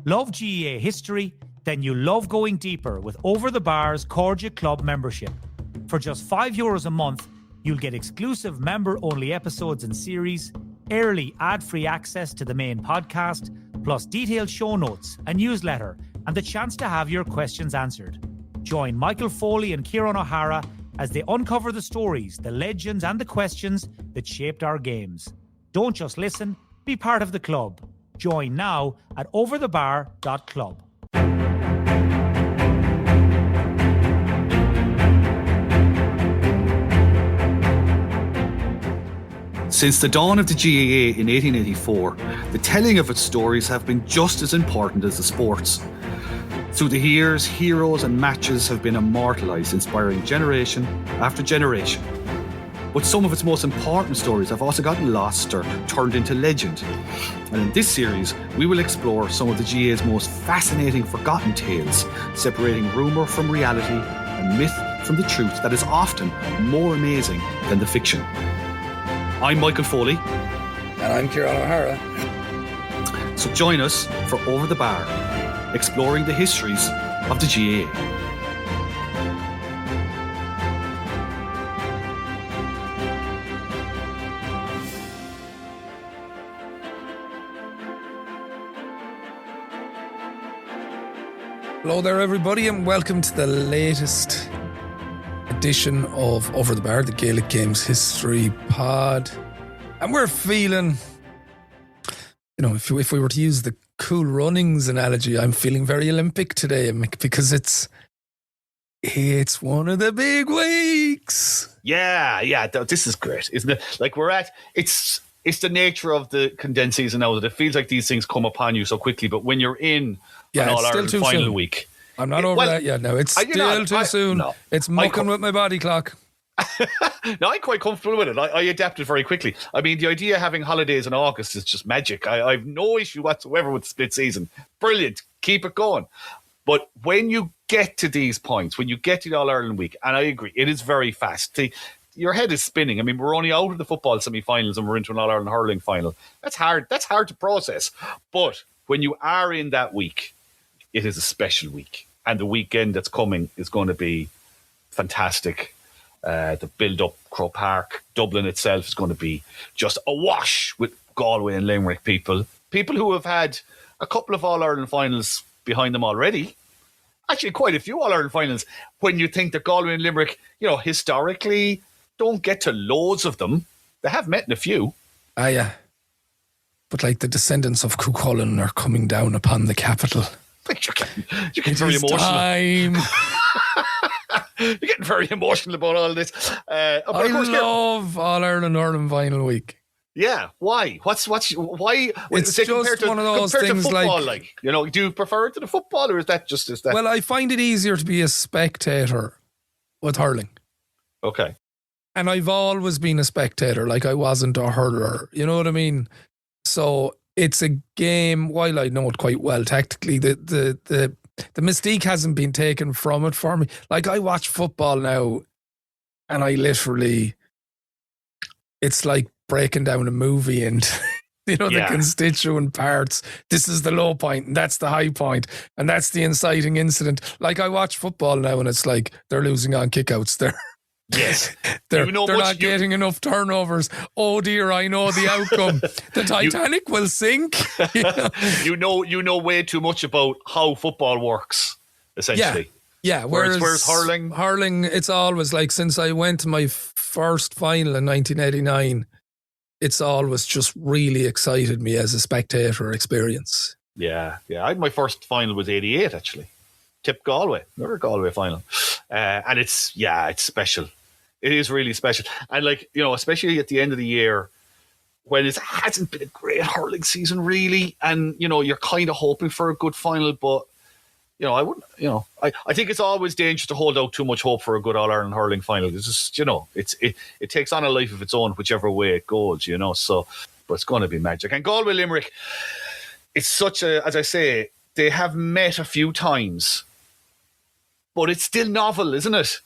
Love GAA history? Then you'll love going deeper with Over the Bar's Cordia Club membership. For just €5 a month, you'll get exclusive member-only episodes and series, early ad-free access to the main podcast, plus detailed show notes, a newsletter, and the chance to have your questions answered. Join Michael Foley and Ciaran O'Hara as they uncover the stories, the legends, and the questions that shaped our games. Don't just listen, be part of the club. Join now at overthebar.club. Since the dawn of the GAA in 1884, the telling of its stories have been just as important as the sports. Through the years, heroes and matches have been immortalised, inspiring generation after generation. But some of its most important stories have also gotten lost or turned into legend. And in this series, we will explore some of the GAA's most fascinating forgotten tales, separating rumour from reality and myth from the truth that is often more amazing than the fiction. I'm Michael Foley. And I'm Ciaran O'Hara. So join us for Over the Bar, exploring the histories of the GAA. Hello there, everybody, and welcome to the latest edition of Over the Bar, the Gaelic Games History Pod. And we're feeling, if we were to use the Cool Runnings analogy, I'm feeling very Olympic today, because it's one of the big weeks. Yeah, this is great, isn't it? Like it's the nature of the condensed season now that it feels like these things come upon you so quickly, but when you're in an All-Ireland final week, I'm not over that yet. No, it's still too soon. No, it's mucking with my body clock. No, I'm quite comfortable with it. I adapted very quickly. I mean, the idea of having holidays in August is just magic. I have no issue whatsoever with the split season. Brilliant. Keep it going. But when you get to these points, when you get to the All-Ireland week, and I agree, it is very fast. Your head is spinning. I mean, we're only out of the football semi-finals and we're into an All-Ireland hurling final. That's hard to process. But when you are in that week, it is a special week. And the weekend that's coming is going to be fantastic. The build-up, Croke Park, Dublin itself is going to be just awash with Galway and Limerick people. People who have had a couple of All-Ireland finals behind them already. Actually, quite a few All-Ireland finals. When you think that Galway and Limerick, historically don't get to loads of them. They have met in a few. Yeah. But like the descendants of Cuchulainn are coming down upon the capital. You're getting very emotional. Time. You're getting very emotional about all this. I love All-Ireland hurling final week. Yeah, why? Why? It's just one of those things football, do you prefer it to the football, or is that? Well, I find it easier to be a spectator with hurling. Okay. And I've always been a spectator, like I wasn't a hurler. You know what I mean? So it's a game, while I know it quite well tactically, the mystique hasn't been taken from it for me. Like, I watch football now and I literally, it's like breaking down a movie and the constituent parts. This is the low point and that's the high point and that's the inciting incident. Like, I watch football now and it's like they're losing on kickouts. They're not getting enough turnovers. Oh dear, I know the outcome. The Titanic will sink. You know way too much about how football works, essentially. Yeah. Whereas hurling, it's always like, since I went to my first final in 1989, it's always just really excited me as a spectator experience. Yeah. My first final was 88, actually. Tipped Galway, another Galway final. And it's special. It is really special. And especially at the end of the year, when it hasn't been a great hurling season really, and you're kind of hoping for a good final, but I wouldn't, I think it's always dangerous to hold out too much hope for a good All-Ireland hurling final. It's just, it takes on a life of its own whichever way it goes, so, but it's going to be magic. And Galway Limerick, it's such as I say, they have met a few times, but it's still novel, isn't it?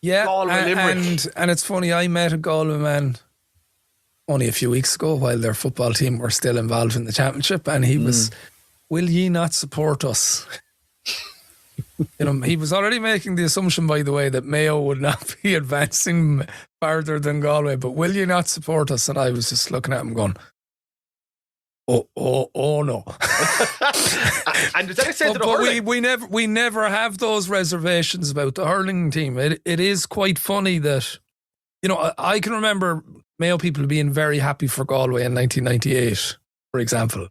Yeah, Limerick. And it's funny, I met a Galway man only a few weeks ago while their football team were still involved in the championship, and he was will ye not support us? He was already making the assumption, by the way, that Mayo would not be advancing farther than Galway, but will you not support us? And I was just looking at him going, oh no. And does that say to the hurling? We never have those reservations about the hurling team. It is quite funny that, I can remember Mayo people being very happy for Galway in 1998, for example.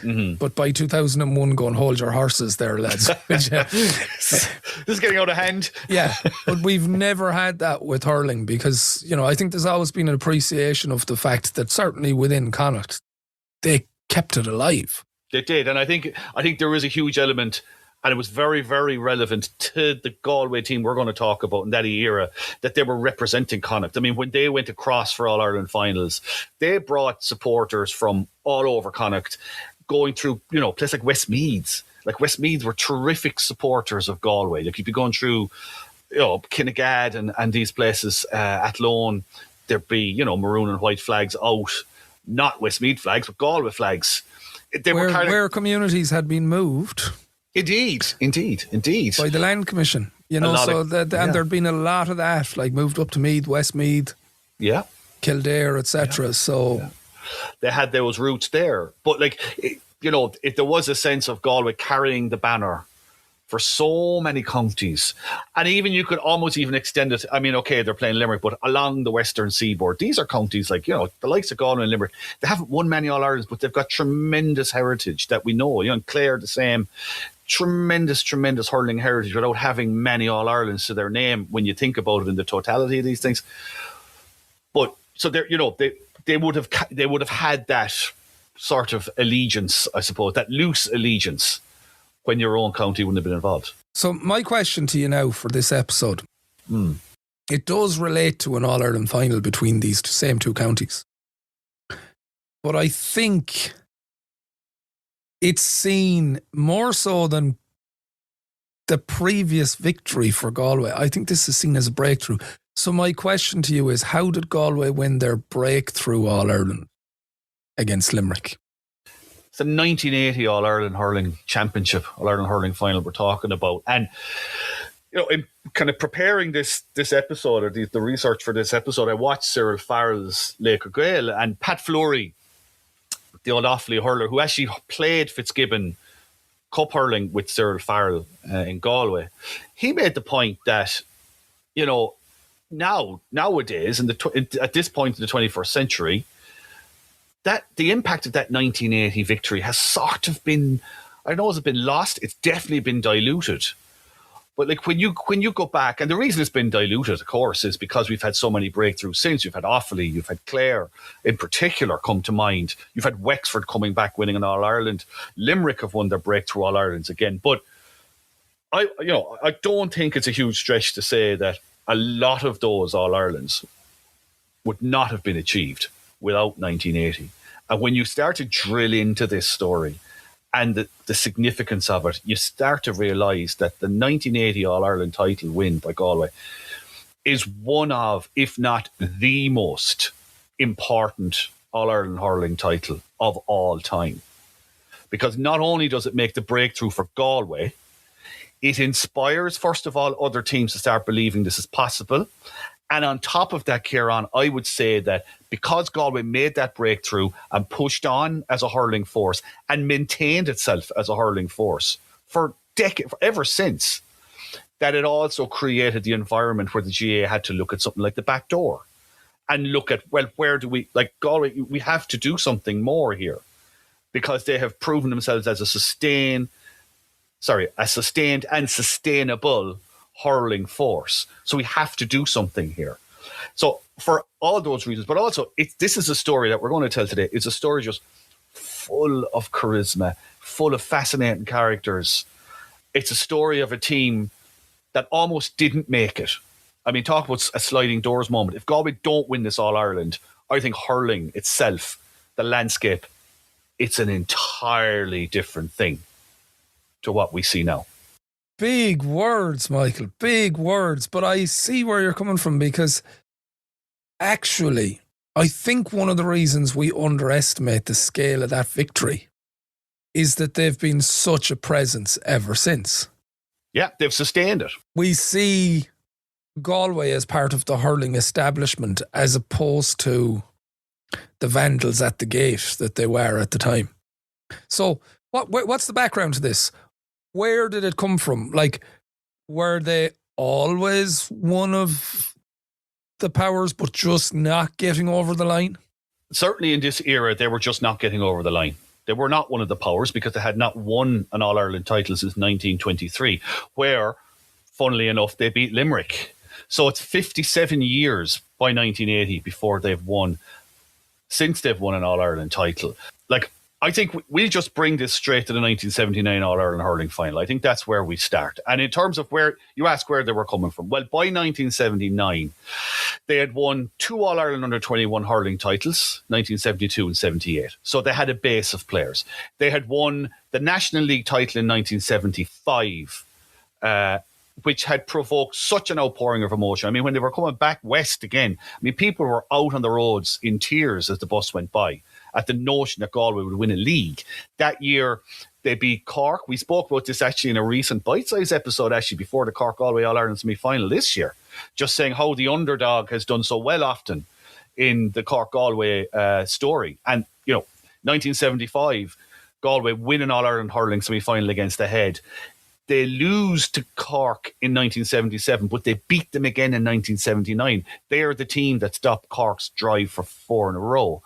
Mm-hmm. But by 2001 going, hold your horses there, lads. This is getting out of hand. Yeah, but we've never had that with hurling because, I think there's always been an appreciation of the fact that certainly within Connacht, they kept it alive. They did, and I think there is a huge element, and it was very, very relevant to the Galway team we're going to talk about in that era, that they were representing Connacht. I mean, when they went across for All-Ireland finals, they brought supporters from all over Connacht, going through, places like Westmeath. Like Westmeath were terrific supporters of Galway. Like you'd be going through, Kinnegad and these places, Athlone, there'd be, maroon and white flags out, not Westmeath flags, but Galway flags. Where communities had been moved. Indeed. By the Land Commission, and there'd been a lot of that, like moved up to Meath, Westmeath, Kildare, etc. Yeah. So. Yeah. They had those roots there. But, if there was a sense of Galway carrying the banner for so many counties, and even you could almost even extend it. I mean, okay, they're playing Limerick, but along the western seaboard, these are counties like, the likes of Galway and Limerick. They haven't won many All-Irelands, but they've got tremendous heritage that we know. And Clare, the same. Tremendous hurling heritage without having many All-Irelands to their name when you think about it in the totality of these things. But, so they're, they would have had that sort of allegiance, I suppose, that loose allegiance when your own county wouldn't have been involved. So my question to you now for this episode, it does relate to an All-Ireland final between these same two counties. But I think it's seen more so than the previous victory for Galway. I think this is seen as a breakthrough. So my question to you is, how did Galway win their breakthrough All-Ireland against Limerick? It's the 1980 All-Ireland Hurling Championship, All-Ireland Hurling Final we're talking about. And, in kind of preparing this episode, or the research for this episode, I watched Cyril Farrell's Laochra Gael, and Pat Fleury, the old Offaly hurler, who actually played Fitzgibbon Cup hurling with Cyril Farrell in Galway. He made the point that, nowadays, at this point in the 21st century, that the impact of that 1980 victory has sort of been, I don't know, has it been lost? It's definitely been diluted. But when you go back, and the reason it's been diluted, of course, is because we've had so many breakthroughs since. You've had Offaly, you've had Clare in particular come to mind. You've had Wexford coming back winning an All-Ireland. Limerick have won their breakthrough All-Irelands again. But I don't think it's a huge stretch to say that a lot of those All-Irelands would not have been achieved without 1980. And when you start to drill into this story and the significance of it, you start to realise that the 1980 All-Ireland title win by Galway is one of, if not the most important All-Ireland hurling title of all time. Because not only does it make the breakthrough for Galway, it inspires, first of all, other teams to start believing this is possible. And on top of that, Ciaran, I would say that because Galway made that breakthrough and pushed on as a hurling force and maintained itself as a hurling force for decades, ever since, that it also created the environment where the GAA had to look at something like the back door and look at, well, where do we, like Galway, we have to do something more here because they have proven themselves as a sustained and sustainable hurling force. So we have to do something here. So for all those reasons, but also this is a story that we're going to tell today. It's a story just full of charisma, full of fascinating characters. It's a story of a team that almost didn't make it. I mean, talk about a sliding doors moment. If Galway don't win this All-Ireland, I think hurling itself, the landscape, it's an entirely different thing to what we see now. Big words, Michael, big words. But I see where you're coming from because actually, I think one of the reasons we underestimate the scale of that victory is that they've been such a presence ever since. Yeah, they've sustained it. We see Galway as part of the hurling establishment as opposed to the vandals at the gate that they were at the time. So what's the background to this? Where did it come from? Like, were they always one of the powers but just not getting over the line? Certainly in this era, they were just not getting over the line. They were not one of the powers because they had not won an All-Ireland title since 1923, where, funnily enough, they beat Limerick. So it's 57 years by 1980 before they've won, since they've won an All-Ireland title. Like, I think we'll just bring this straight to the 1979 All-Ireland hurling final. I think that's where we start. And in terms of where you ask where they were coming from, well, by 1979, they had won 2 All-Ireland under-21 hurling titles, 1972 and 78. So they had a base of players. They had won the National League title in 1975, which had provoked such an outpouring of emotion. I mean, when they were coming back west again, I mean, people were out on the roads in tears as the bus went by at the notion that Galway would win a league. That year, they beat Cork. We spoke about this actually in a recent bite-size episode, actually, before the Cork-Galway All-Ireland semi-final this year, just saying how the underdog has done so well often in the Cork-Galway story. And, 1975, Galway win an All-Ireland hurling semi-final against the Head. They lose to Cork in 1977, but they beat them again in 1979. They are the team that stopped Cork's drive for 4 in a row.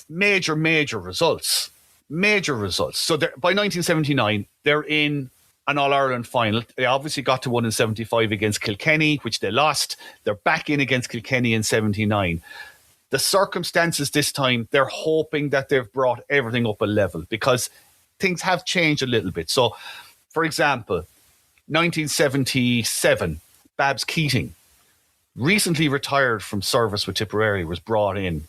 Major results. Major results. So by 1979, they're in an All-Ireland final. They obviously got to one in 75 against Kilkenny, which they lost. They're back in against Kilkenny in 79. The circumstances this time, they're hoping that they've brought everything up a level because things have changed a little bit. So, for example, 1977, Babs Keating, recently retired from service with Tipperary, was brought in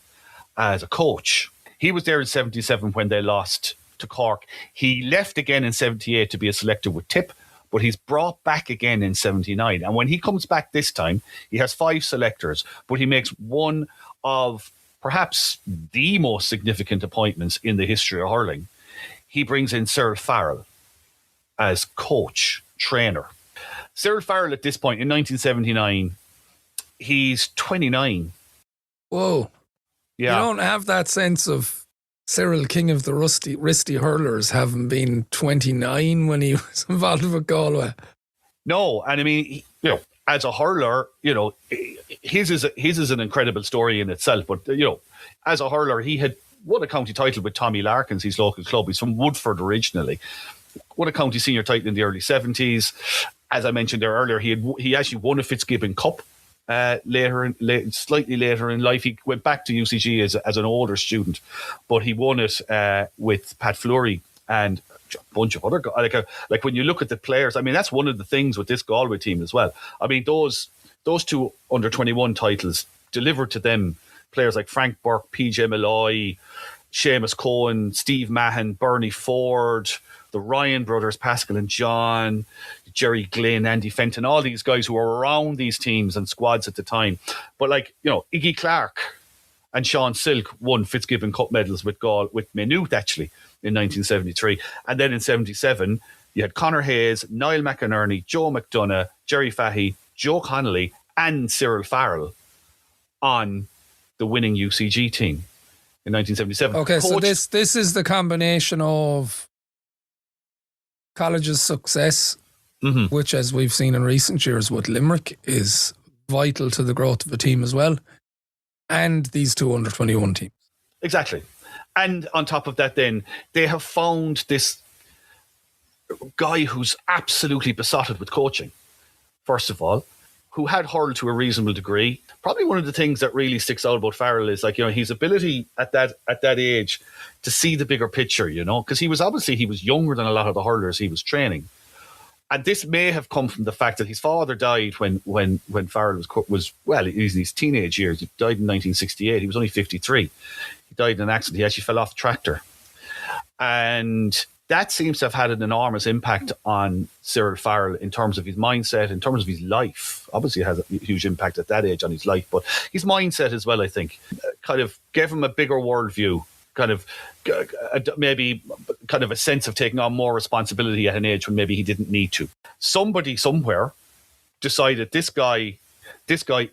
as a coach. He was there in 77 when they lost to Cork. He left again in 78 to be a selector with Tip, but he's brought back again in 79. And when he comes back this time, he has 5 selectors, but he makes one of perhaps the most significant appointments in the history of hurling. He brings in Cyril Farrell as coach, trainer. Cyril Farrell at this point in 1979, he's 29. Whoa. Yeah. You don't have that sense of Cyril, king of the wristy hurlers, having been 29 when he was involved with Galway. No, and I mean, as a hurler, his is an incredible story in itself. But, as a hurler, he had won a county title with Tommy Larkins, his local club. He's from Woodford originally. Won a county senior title in the early 70s. As I mentioned there earlier, he actually won a Fitzgibbon Cup slightly later in life. He went back to UCG as an older student, but he won it with Pat Fleury and a bunch of other guys. Like when you look at the players, I mean, that's one of the things with this Galway team as well. I mean, those 2 under-21 titles delivered to them players like Frank Burke, PJ Malloy, Seamus Cohen, Steve Mahan, Bernie Ford, the Ryan brothers, Pascal and John, Jerry Glynn, Andy Fenton, all these guys who were around these teams and squads at the time. But Iggy Clark and Sean Silk won Fitzgibbon Cup medals with Maynooth actually in 1973. And then in 77, you had Conor Hayes, Niall McInerney, Joe McDonough, Jerry Fahey, Joe Connolly and Cyril Farrell on the winning UCG team in 1977. Okay, so this is the combination of college's success, which, as we've seen in recent years with Limerick, is vital to the growth of the team as well, and these 2 under-21 teams. Exactly. And on top of that, then, they have found this guy who's absolutely besotted with coaching, first of all, who had hurled to a reasonable degree. Probably one of the things that really sticks out about Farrell is his ability at that age to see the bigger picture, because he was younger than a lot of the hurlers he was training. And this may have come from the fact that his father died when Farrell was in his teenage years. He died in 1968. He was only 53. He died in an accident. He actually fell off the tractor. And that seems to have had an enormous impact on Cyril Farrell in terms of his mindset, in terms of his life. Obviously, it has a huge impact at that age on his life, but his mindset as well, I think, kind of gave him a bigger worldview. kind of maybe kind of a sense of taking on more responsibility at an age when maybe he didn't need to. Somebody somewhere decided this guy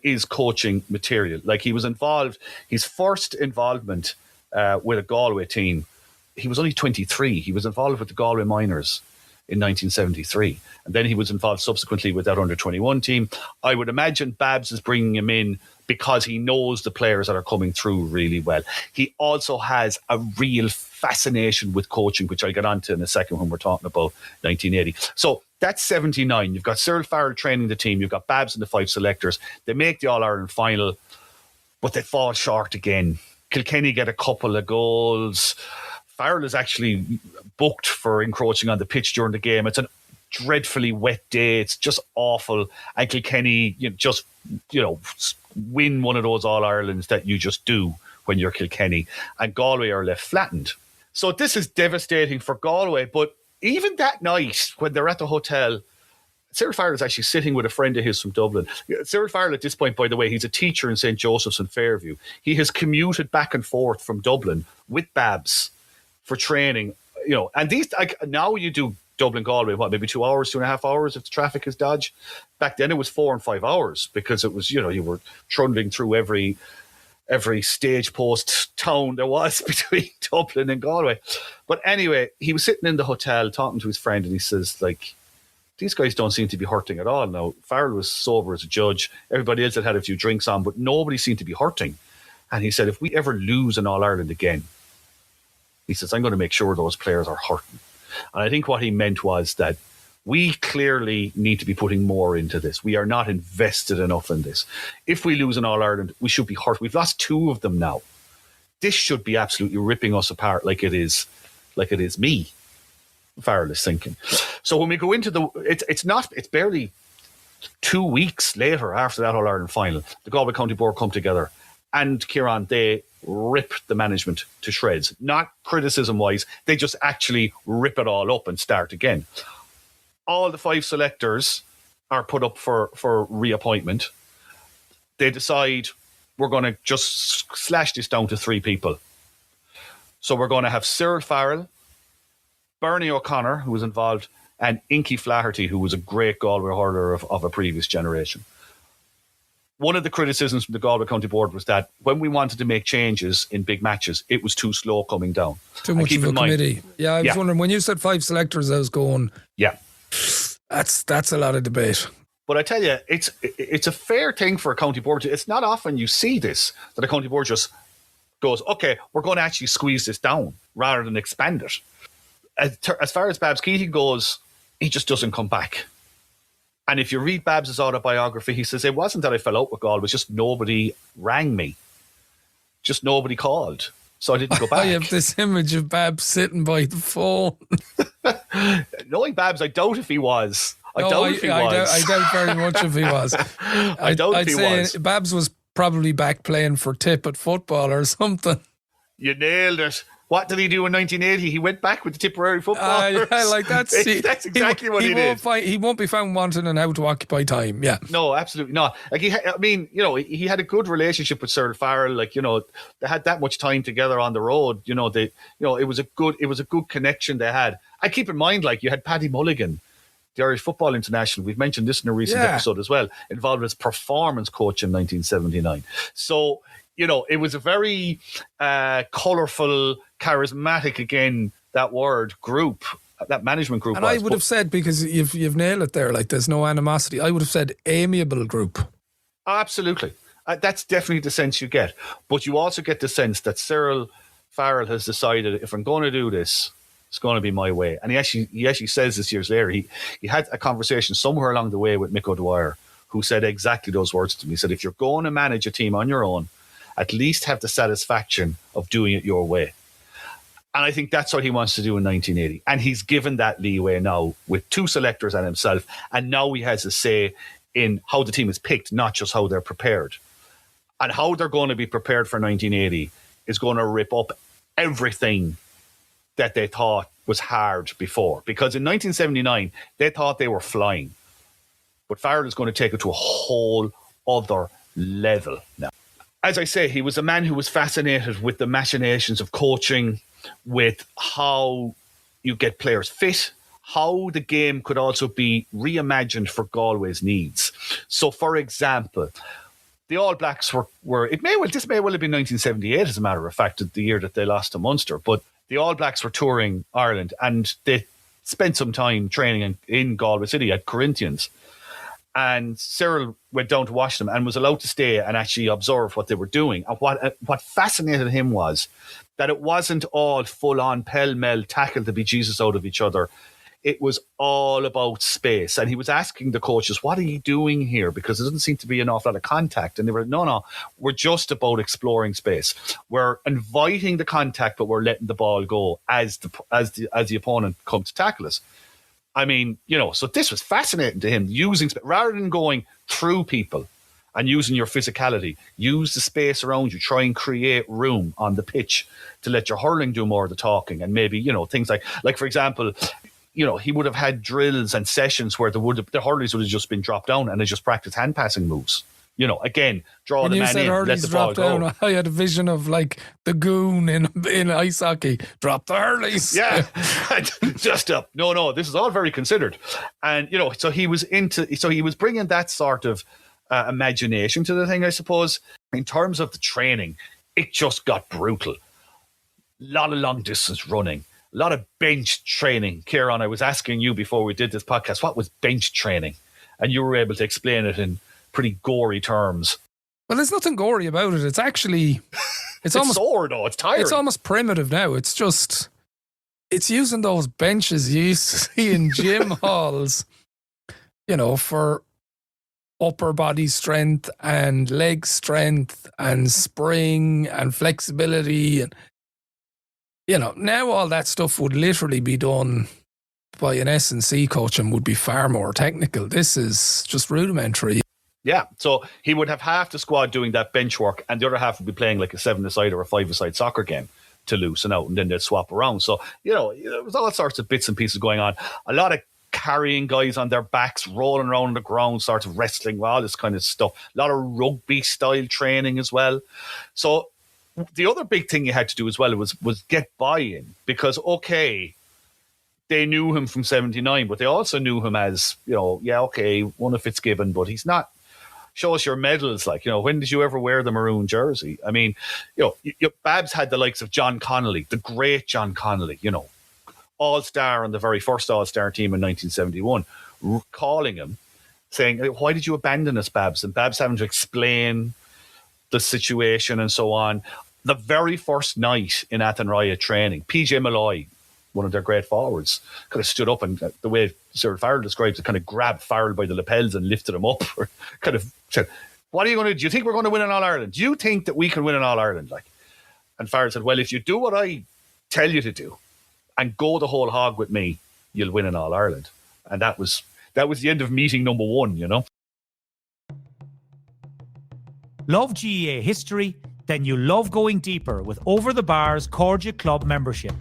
is coaching material. Like, he was involved, his first involvement with a Galway team, he was only 23. He was involved with the Galway Miners in 1973. And then he was involved subsequently with that under-21 team. I would imagine Babs is bringing him in because he knows the players that are coming through really well. He also has a real fascination with coaching, which I'll get onto in a second when we're talking about 1980. So that's 79. You've got Cyril Farrell training the team. You've got Babs and the 5 selectors. They make the All-Ireland final, but they fall short again. Kilkenny get a couple of goals. Farrell is actually booked for encroaching on the pitch during the game. It's a dreadfully wet day. It's just awful. And Kilkenny just win one of those All-Irelands that you just do when you're Kilkenny. And Galway are left flattened. So this is devastating for Galway. But even that night, when they're at the hotel, Cyril Farrell is actually sitting with a friend of his from Dublin. Cyril Farrell, at this point, by the way, he's a teacher in St. Joseph's in Fairview. He has commuted back and forth from Dublin with Babs for training. And these, now you do Dublin Galway, maybe 2 hours, 2.5 hours if the traffic is dodge. Back then it was 4 and 5 hours, because it was, you were trundling through every stage post town there was between Dublin and Galway. But anyway, he was sitting in the hotel talking to his friend, and he says, like, these guys don't seem to be hurting at all. Now, Farrell was sober as a judge. Everybody else had a few drinks on, but nobody seemed to be hurting. And he said, if we ever lose an All-Ireland again, he says, I'm going to make sure those players are hurting. And I think what he meant was that we clearly need to be putting more into this. We are not invested enough in this. If we lose an All-Ireland, we should be hurt. We've lost 2 of them now. This should be absolutely ripping us apart like it is me, Farrell is thinking. So when we go into it's barely 2 weeks later after that All-Ireland final, the Galway County Board come together, and Ciaran, they rip the management to shreds. Not criticism-wise, they just actually rip it all up and start again. All the 5 selectors are put up for reappointment. They decide, we're going to just slash this down to 3 people. So we're going to have Cyril Farrell, Bernie O'Connor, who was involved, and Inky Flaherty, who was a great Galway hurler of a previous generation. One of the criticisms from the Galway County Board was that when we wanted to make changes in big matches, it was too slow coming down. Too much of a committee. Yeah, I was wondering, when you said 5 selectors, I was going, yeah, that's a lot of debate. But I tell you, it's a fair thing for a county board. It's not often you see this, that a county board just goes, okay, we're going to actually squeeze this down rather than expand it. As far as Babs Keating goes, he just doesn't come back. And if you read Babs' autobiography, he says, it wasn't that I fell out with Galway, it was just nobody rang me. Just nobody called. So I didn't go back. I have this image of Babs sitting by the phone. Knowing Babs, I doubt if he was. I doubt very much if he was. I doubt if he was. Babs was probably back playing for Tip at football or something. You nailed it. What did he do in 1980? He went back with the Tipperary footballers. That's exactly what he did. He won't be found wanting and how to occupy time. Yeah. No, absolutely not. Like he had a good relationship with Cyril Farrell. Like, they had that much time together on the road. It was a good connection they had. I keep in mind, like, you had Paddy Mulligan, the Irish Football International. We've mentioned this in a recent episode as well, involved as performance coach in 1979. So, it was a very colourful, charismatic, again, that word, group, that management group. And I would have said, because you've nailed it there, like, there's no animosity, I would have said amiable group. Absolutely. That's definitely the sense you get. But you also get the sense that Cyril Farrell has decided, if I'm going to do this, it's going to be my way. And he actually says this years later. He had a conversation somewhere along the way with Mick O'Dwyer, who said exactly those words to me. He said, if you're going to manage a team on your own, at least have the satisfaction of doing it your way. And I think that's what he wants to do in 1980. And he's given that leeway now with 2 selectors and himself. And now he has a say in how the team is picked, not just how they're prepared. And how they're going to be prepared for 1980 is going to rip up everything that they thought was hard before. Because in 1979, they thought they were flying. But Farrell is going to take it to a whole other level now. as I say, he was a man who was fascinated with the machinations of coaching, with how you get players fit, how the game could also be reimagined for Galway's needs. So, for example, the All Blacks were this may well have been 1978, as a matter of fact, the year that they lost to Munster, but the All Blacks were touring Ireland and they spent some time training in Galway City at Corinthians. And Cyril went down to watch them and was allowed to stay and actually observe what they were doing. And what fascinated him was that it wasn't all full-on pell-mell tackle the bejesus out of each other. It was all about space. And he was asking the coaches, what are you doing here? Because there doesn't seem to be an awful lot of contact. And they were, no, we're just about exploring space. We're inviting the contact, but we're letting the ball go as the opponent comes to tackle us. I mean, so this was fascinating to him, using rather than going through people and using your physicality, use the space around you, try and create room on the pitch to let your hurling do more of the talking. And maybe, things like for example, he would have had drills and sessions where the hurlers would have just been dropped down and they just practiced hand passing moves. Again, draw when the man in, let the ball go. Down, I had a vision of like the goon in ice hockey. Drop the hurleys. Yeah, just up. No, this is all very considered. And, so he was bringing that sort of imagination to the thing, I suppose. In terms of the training, it just got brutal. A lot of long distance running. A lot of bench training. Ciaran, I was asking you before we did this podcast, what was bench training? And you were able to explain it in pretty gory terms. Well, there's nothing gory about it. It's actually... It's almost sore, though. It's tiring. It's almost primitive now. It's using those benches you used to see in gym halls, for upper body strength and leg strength and spring and flexibility. And, now all that stuff would literally be done by an S&C coach and would be far more technical. This is just rudimentary. Yeah, so he would have half the squad doing that bench work and the other half would be playing like a 7-a-side or a 5-a-side soccer game to loosen out, and then they'd swap around. So, there was all sorts of bits and pieces going on. A lot of carrying guys on their backs, rolling around on the ground, sort of wrestling, all this kind of stuff. A lot of rugby-style training as well. So the other big thing you had to do as well was get buy-in, because, okay, they knew him from 79, but they also knew him as, one of Fitzgibbon, but he's not. Show us your medals. When did you ever wear the maroon jersey? I mean, Babs had the likes of John Connolly, the great John Connolly, all-star on the very first all-star team in 1971, calling him, saying, why did you abandon us, Babs? And Babs having to explain the situation and so on. The very first night in Athenry training, PJ Malloy, one of their great forwards, kind of stood up and, the way Cyril Farrell describes it, kind of grabbed Farrell by the lapels and lifted him up, or kind of said, what are you going to do? Do you think we're going to win an All-Ireland? Do you think that we can win an All-Ireland? And Farrell said, well, if you do what I tell you to do and go the whole hog with me, you'll win an All-Ireland. And that was the end of meeting number one, Love GEA history? Then you love going deeper with Over the Bar's Cordia Club membership.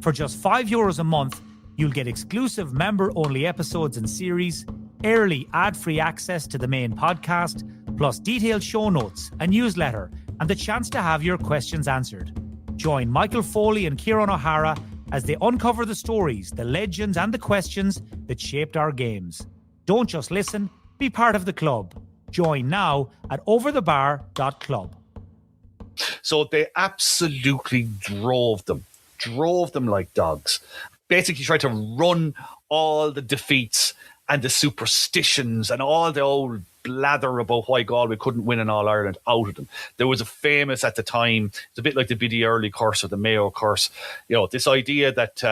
For just €5 a month, you'll get exclusive member-only episodes and series, early ad-free access to the main podcast, plus detailed show notes, a newsletter, and the chance to have your questions answered. Join Michael Foley and Ciaran O'Hara as they uncover the stories, the legends, and the questions that shaped our games. Don't just listen, be part of the club. Join now at overthebar.club. So they absolutely drove them like dogs. Basically tried to run all the defeats and the superstitions and all the old blather about why Galway couldn't win an All-Ireland out of them. There was a famous at the time, it's a bit like the Biddy Early curse or the Mayo curse, this idea that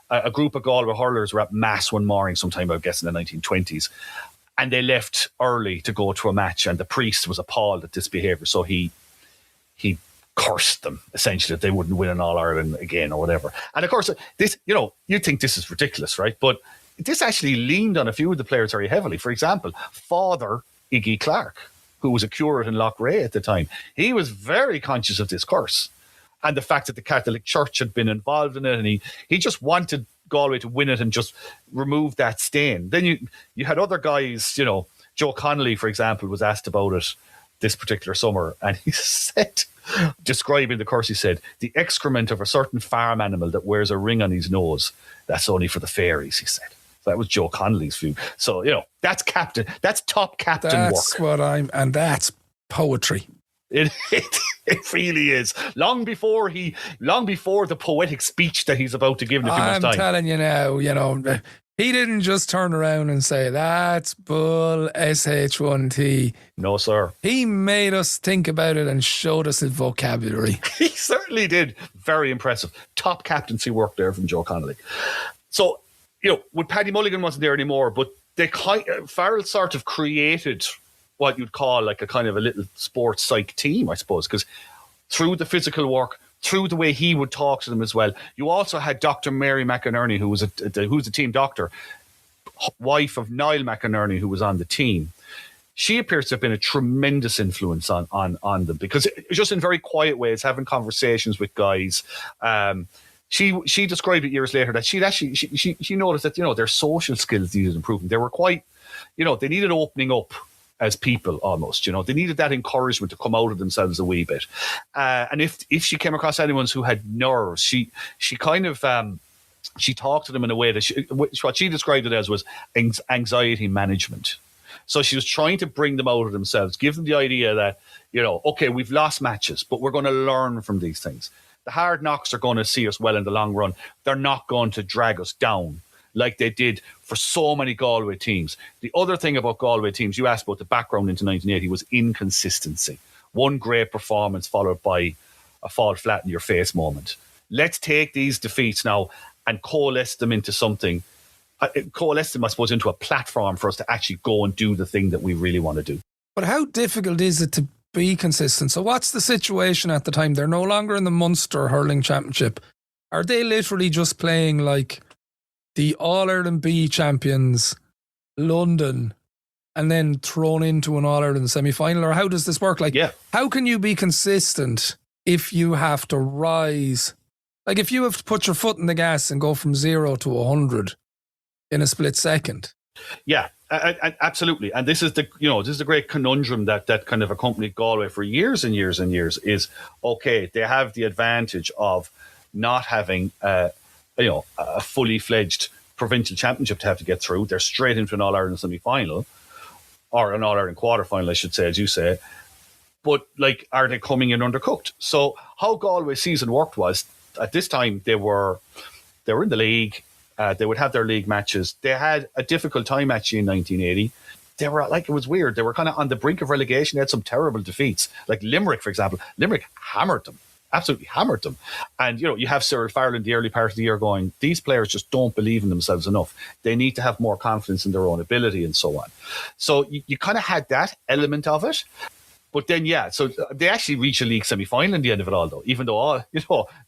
a group of Galway hurlers were at Mass one morning sometime, I guess in the 1920s, and they left early to go to a match, and the priest was appalled at this behaviour, so he cursed them, essentially, that they wouldn't win an All-Ireland again or whatever. And of course, this, you'd think this is ridiculous, right? But this actually leaned on a few of the players very heavily. For example, Father Iggy Clark, who was a curate in Loughrea at the time, he was very conscious of this curse and the fact that the Catholic Church had been involved in it, and he just wanted Galway to win it and just remove that stain. Then you had other guys, Joe Connolly, for example, was asked about it, this particular summer, and he said, describing the curse, he said, the excrement of a certain farm animal that wears a ring on his nose, that's only for the fairies, he said. So that was Joe Connolly's view. So, that's top captain work. And that's poetry. It really is. Long before the poetic speech that he's about to give in a few months' time. I'm telling you now, he didn't just turn around and say, that's bull, SH1T. No, sir. He made us think about it and showed us his vocabulary. He certainly did. Very impressive. Top captaincy work there from Joe Connolly. So, when Paddy Mulligan wasn't there anymore, but Farrell sort of created what you'd call like a kind of a little sports psych team, I suppose, because through the physical work, through the way he would talk to them as well. You also had Dr. Mary McInerney, who was the team doctor, wife of Niall McInerney, who was on the team. She appears to have been a tremendous influence on them, because just in very quiet ways, having conversations with guys. She described it years later that she noticed that their social skills needed improving. They were quite, they needed opening up as people almost, they needed that encouragement to come out of themselves a wee bit. And if she came across anyone who had nerves, she kind of, she talked to them in a way that what she described it as was anxiety management. So she was trying to bring them out of themselves, give them the idea that, okay, we've lost matches, but we're going to learn from these things. The hard knocks are going to see us well in the long run. They're not going to drag us down like they did for so many Galway teams. The other thing about Galway teams, you asked about the background into 1980, was inconsistency. One great performance followed by a fall flat in your face moment. Let's take these defeats now and coalesce them into something, coalesce them, I suppose, into a platform for us to actually go and do the thing that we really want to do. But how difficult is it to be consistent? So what's the situation at the time? They're no longer in the Munster Hurling Championship. Are they literally just playing like the All-Ireland B champions, London, and then thrown into an All-Ireland semi-final? Or how does this work? How can you be consistent if you have to rise? Like if you have to put your foot in the gas and go from 0 to 100 in a split second. Yeah, absolutely. And this is the great conundrum that kind of accompanied Galway for years and years and years is, okay, they have the advantage of not having a fully fledged provincial championship to have to get through. They're straight into an All-Ireland semi-final, or an All-Ireland quarter-final, I should say, as you say. But are they coming in undercooked? So how Galway's season worked was, at this time, they were in the league. They would have their league matches. They had a difficult time actually in 1980. They were it was weird. They were kind of on the brink of relegation. They had some terrible defeats. Like Limerick, for example. Limerick hammered them. Absolutely hammered them. And, you have Cyril Farrell in the early part of the year going, these players just don't believe in themselves enough. They need to have more confidence in their own ability and so on. So you kind of had that element of it. But then, so they actually reach a league semi-final in the end of it all, though, even though,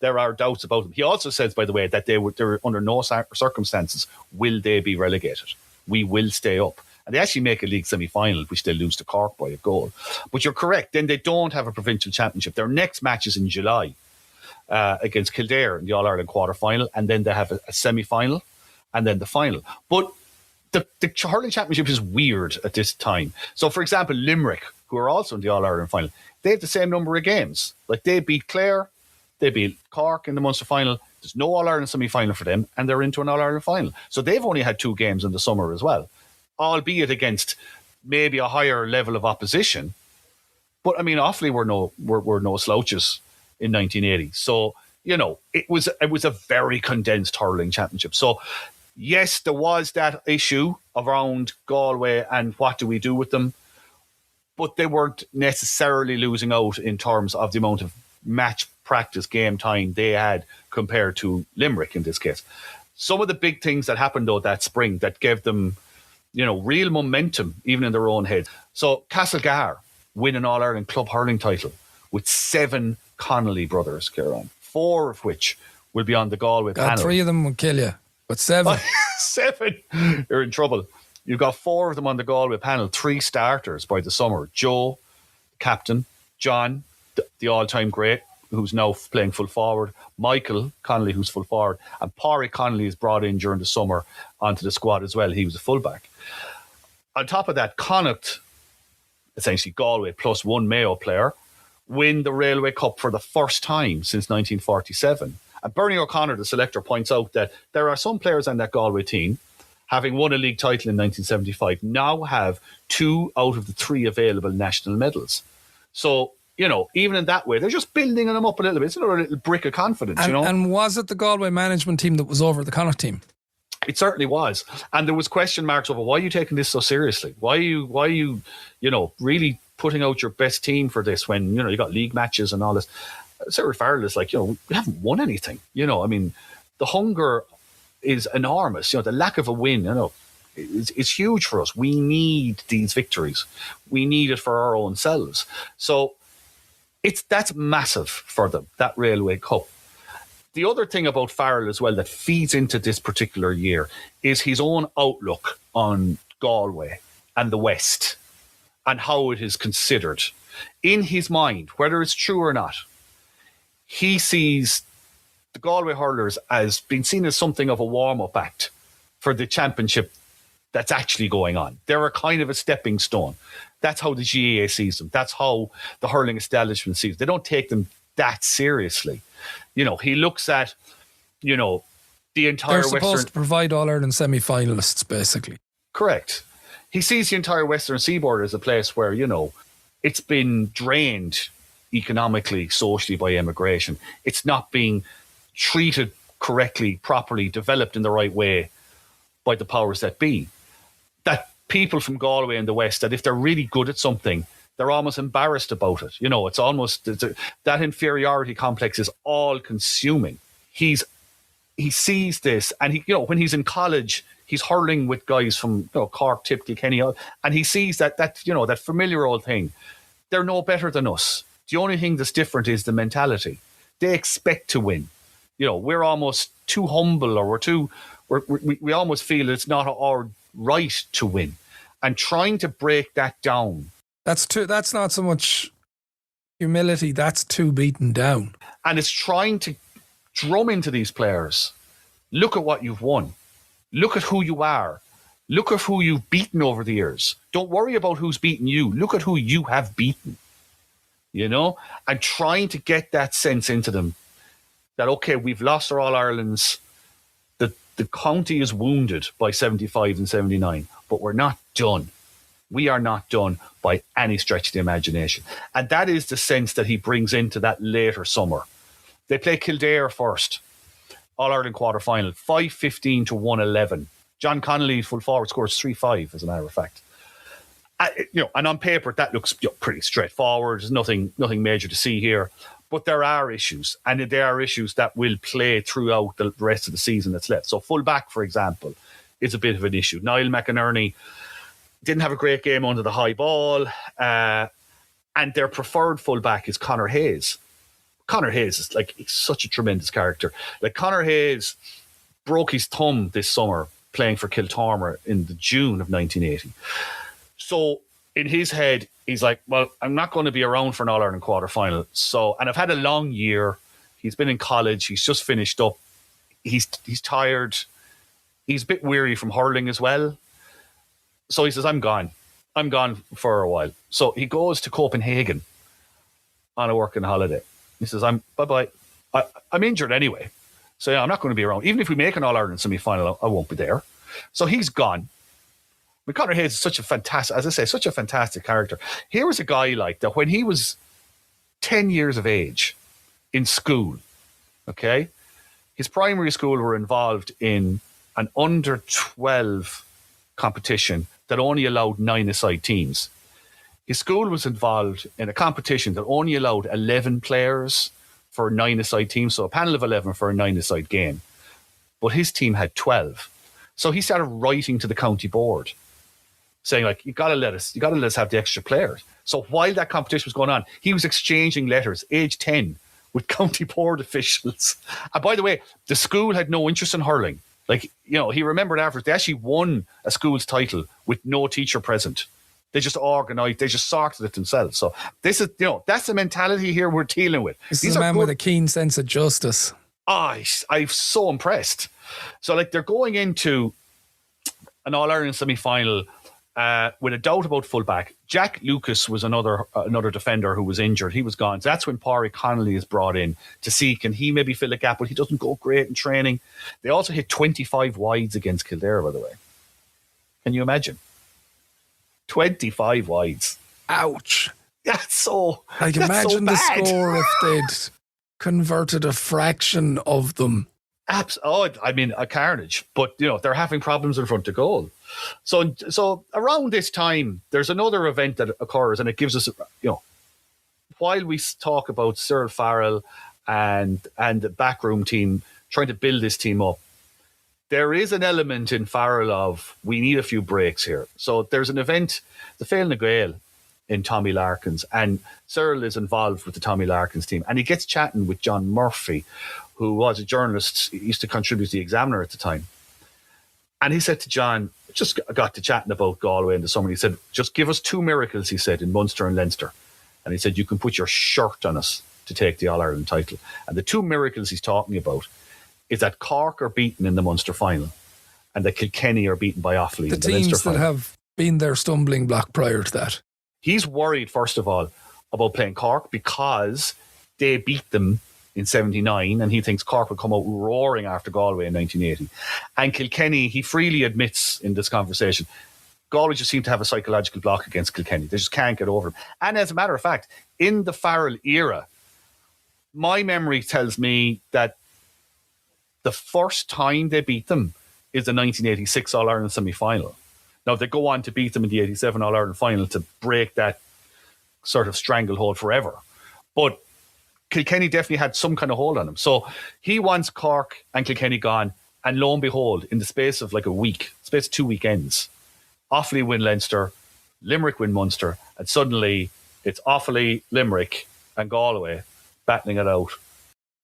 there are doubts about them. He also says, by the way, that they're under no circumstances will they be relegated. We will stay up. And they actually make a league semi-final, which they lose to Cork by a goal. But you're correct. Then they don't have a provincial championship. Their next match is in July against Kildare in the All-Ireland quarter-final. And then they have a semi-final and then the final. But the hurling championship is weird at this time. So, for example, Limerick, who are also in the All-Ireland final, they have the same number of games. They beat Clare, they beat Cork in the Munster final. There's no All-Ireland semi-final for them, and they're into an All-Ireland final. So they've only had 2 games in the summer as well, albeit against maybe a higher level of opposition. But, Offaly were no slouches in 1980. So, it was a very condensed hurling championship. So, yes, there was that issue around Galway and what do we do with them. But they weren't necessarily losing out in terms of the amount of match practice game time they had compared to Limerick in this case. Some of the big things that happened, though, that spring that gave them, real momentum, even in their own head. So Castlegar win an All-Ireland club hurling title with 7 Connolly brothers, Ciaran, 4 of which will be on the Galway panel. 3 of them will kill you, but 7. 7, you're in trouble. You've got 4 of them on the Galway panel, 3 starters by the summer. Joe, captain, John, the all-time great, who's now playing full forward, Michael Connolly, who's full forward, and Pádraig Connolly is brought in during the summer onto the squad as well. He was a fullback. On top of that, Connacht essentially Galway plus one Mayo player, win the Railway Cup for the first time since 1947. And Bernie O'Connor, the selector, points out that there are some players on that Galway team, having won a league title in 1975, now have 2 out of the 3 available national medals. So, even in that way, they're just building them up a little bit. It's another little brick of confidence, And was it the Galway management team that was over the Connacht team? It certainly was. And there was question marks over why are you taking this so seriously? Why are you really putting out your best team for this when, you got league matches and all this? Sarah Farrell is like, we haven't won anything. The hunger is enormous. The lack of a win, is huge for us. We need these victories. We need it for our own selves. So that's massive for them, that Railway Cup. The other thing about Farrell as well that feeds into this particular year is his own outlook on Galway and the West and how it is considered. In his mind, whether it's true or not, he sees the Galway hurlers as being seen as something of a warm-up act for the championship that's actually going on. They're a kind of a stepping stone. That's how the GAA sees them. That's how the hurling establishment sees them. They don't take them that seriously. He looks at, the entire They're supposed to provide All-Ireland semi-finalists, basically. Correct. He sees the entire Western Seaboard as a place where, it's been drained economically, socially by immigration. It's not being treated correctly, properly, developed in the right way by the powers that be. That people from Galway and the West, that if they're really good at something, they're almost embarrassed about it. It's almost that inferiority complex is all consuming. He sees this, and when he's in college, he's hurling with guys from Cork, Tip, Kilkenny, and he sees that familiar old thing. They're no better than us. The only thing that's different is the mentality. They expect to win. We're almost too humble, or we almost feel it's not our right to win. And trying to break that down. That's not so much humility, that's too beaten down. And it's trying to drum into these players. Look at what you've won. Look at who you are. Look at who you've beaten over the years. Don't worry about who's beaten you. Look at who you have beaten. And trying to get that sense into them that, okay, we've lost our All-Irelands. The county is wounded by 75 and 79, but we're not done. We are not done by any stretch of the imagination. And that is the sense that he brings into that later summer. They play Kildare first, All-Ireland quarter-final, 5-15 to 1-11. John Connolly, full forward, scores 3-5, as a matter of fact. And on paper, that looks pretty straightforward. There's nothing major to see here. But there are issues, and there are issues that will play throughout the rest of the season that's left. So full back, for example, is a bit of an issue. Niall McInerney didn't have a great game under the high ball, and their preferred full back is Conor Hayes. Conor Hayes is he's such a tremendous character. Conor Hayes broke his thumb this summer playing for Kiltormer in the June of 1980. So in his head, he's like, well, I'm not going to be around for an All-Ireland quarter-final. So, and I've had a long year. He's been in college. He's just finished up. He's tired. He's a bit weary from hurling as well. So he says, I'm gone. I'm gone for a while. So he goes to Copenhagen on a working holiday. He says, bye-bye. I'm injured anyway. So yeah, I'm not going to be around. Even if we make an All-Ireland semi-final, I won't be there. So he's gone. Conor Hayes is such a fantastic character. Here was a guy like that when he was 10 years of age in school, okay? His primary school were involved in an under-12 competition that only allowed 9-a-side teams. His school was involved in a competition that only allowed 11 players for a 9-a-side team, so a panel of 11 for a 9-a-side game. But his team had 12. So he started writing to the county board, saying you gotta let us have the extra players. So while that competition was going on, he was exchanging letters, age 10, with county board officials. And by the way, the school had no interest in hurling. He remembered afterwards, they actually won a school's title with no teacher present. They just organised, they just sorted it themselves. So this is, that's the mentality here we're dealing with. This is a man with a keen sense of justice. I'm so impressed. So they're going into an All-Ireland semi-final with a doubt about fullback. Jack Lucas was another defender who was injured. He was gone. So that's when Pádraig Connolly is brought in to see can he maybe fill a gap, but he doesn't go great in training. They also hit 25 wides against Kildare, by the way. Can you imagine? 25 wides. Ouch. That's so. Like, that's imagine so the bad. score if they'd converted a fraction of them. I mean, a carnage. But, they're having problems in front of goal. So around this time, there's another event that occurs, and it gives us, while we talk about Cyril Farrell and the backroom team trying to build this team up, there is an element in Farrell of we need a few breaks here. So there's an event, the Féil na Gael, in Tommy Larkin's, and Cyril is involved with the Tommy Larkin's team, and he gets chatting with John Murphy, who was a journalist. He used to contribute to the Examiner at the time. And he said to John, just got to chatting about Galway in the summer. He said, just give us 2 miracles, he said, in Munster and Leinster. And he said, you can put your shirt on us to take the All-Ireland title. And the 2 miracles he's talking about is that Cork are beaten in the Munster final and that Kilkenny are beaten by Offaly The in the Leinster teams that final. have been their stumbling block prior to that. He's worried, first of all, about playing Cork because they beat them in 79, and he thinks Cork will come out roaring after Galway in 1980. And Kilkenny, he freely admits in this conversation, Galway just seem to have a psychological block against Kilkenny. They just can't get over them. And as a matter of fact, in the Farrell era, my memory tells me that the first time they beat them is the 1986 All-Ireland semi-final. Now, they go on to beat them in the 87 All-Ireland final to break that sort of stranglehold forever. But Kilkenny definitely had some kind of hold on him. So he wants Cork and Kilkenny gone. And lo and behold, in the space of like a week, space of 2 weekends, Offaly win Leinster, Limerick win Munster, and suddenly it's Offaly, Limerick, and Galway battling it out.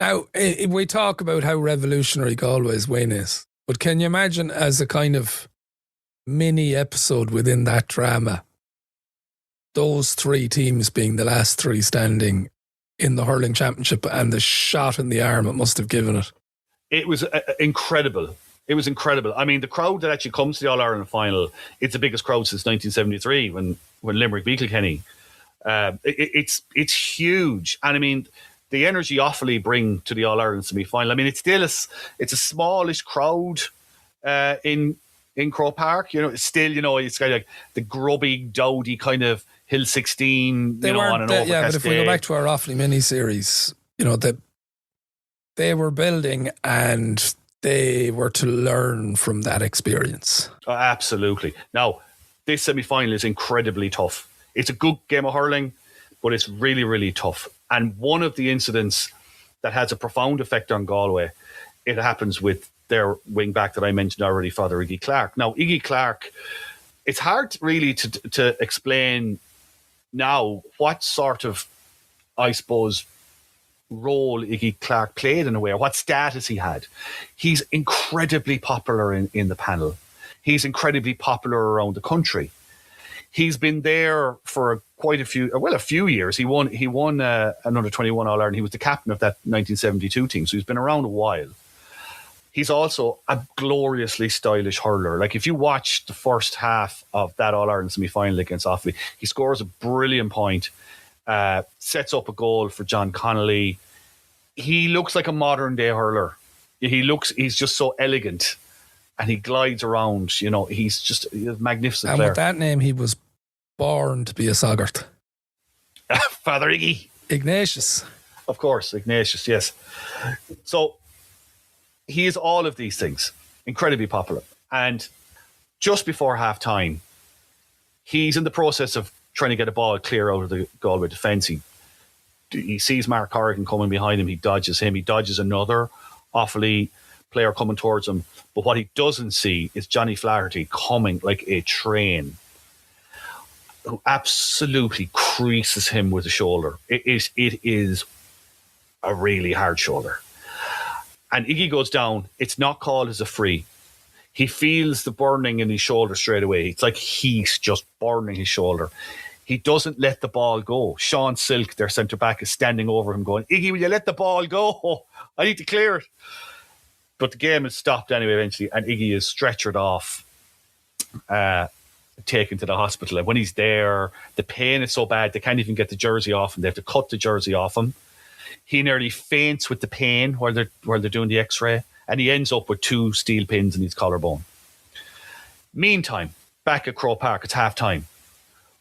Now, we talk about how revolutionary Galway's win is, but can you imagine as a kind of mini episode within that drama, those 3 teams being the last 3 standing in the hurling championship and the shot in the arm it must have given it? It was incredible. It was incredible. I mean, the crowd that actually comes to the All-Ireland final, it's the biggest crowd since 1973 when Limerick beat Kilkenny. It's huge. And I mean, the energy Offaly bring to the All-Ireland semi-final, I mean, it's a smallish crowd in Croke Park. It's still, it's kind of like the grubby, dowdy kind of Hill 16, on an overcast yeah, but if we day. go back to our Offaly mini-series, they were building and they were to learn from that experience. Oh, absolutely. Now, this semi-final is incredibly tough. It's a good game of hurling, but it's really, really tough. And one of the incidents that has a profound effect on Galway, it happens with their wing back that I mentioned already, Father Iggy Clark. Now, Iggy Clark, it's hard really to explain now what sort of, I suppose, role Iggy Clark played in a way, or what status he had. He's incredibly popular in the panel. He's incredibly popular around the country. He's been there for a few years. He won an under-21 All-Ireland. He was the captain of that 1972 team, so he's been around a while. He's also a gloriously stylish hurler. Like, if you watch the first half of that All-Ireland semi-final against Offaly, he scores a brilliant point, sets up a goal for John Connolly. He looks like a modern-day hurler. He's just so elegant, and he glides around. He's just a magnificent player. And with that name, he was born to be a Sogart. Father Iggy. Ignatius. Of course, Ignatius, yes. So he is all of these things, incredibly popular. And just before half-time, he's in the process of trying to get a ball clear out of the Galway defence. He sees Mark Corrigan coming behind him. He dodges him. He dodges another Offaly player coming towards him. But what he doesn't see is Johnny Flaherty coming like a train, who absolutely creases him with the shoulder. It is a really hard shoulder. And Iggy goes down. It's not called as a free. He feels the burning in his shoulder straight away. It's like he's just burning his shoulder. He doesn't let the ball go. Sean Silk, their centre-back, is standing over him going, Iggy, will you let the ball go? I need to clear it. But the game is stopped anyway eventually, and Iggy is stretchered off. taken to the hospital. And when he's there, the pain is so bad they can't even get the jersey off him. They have to cut the jersey off him. He nearly faints with the pain while they're doing the X-ray, and he ends up with 2 steel pins in his collarbone. Meantime, back at Croke Park, it's half-time.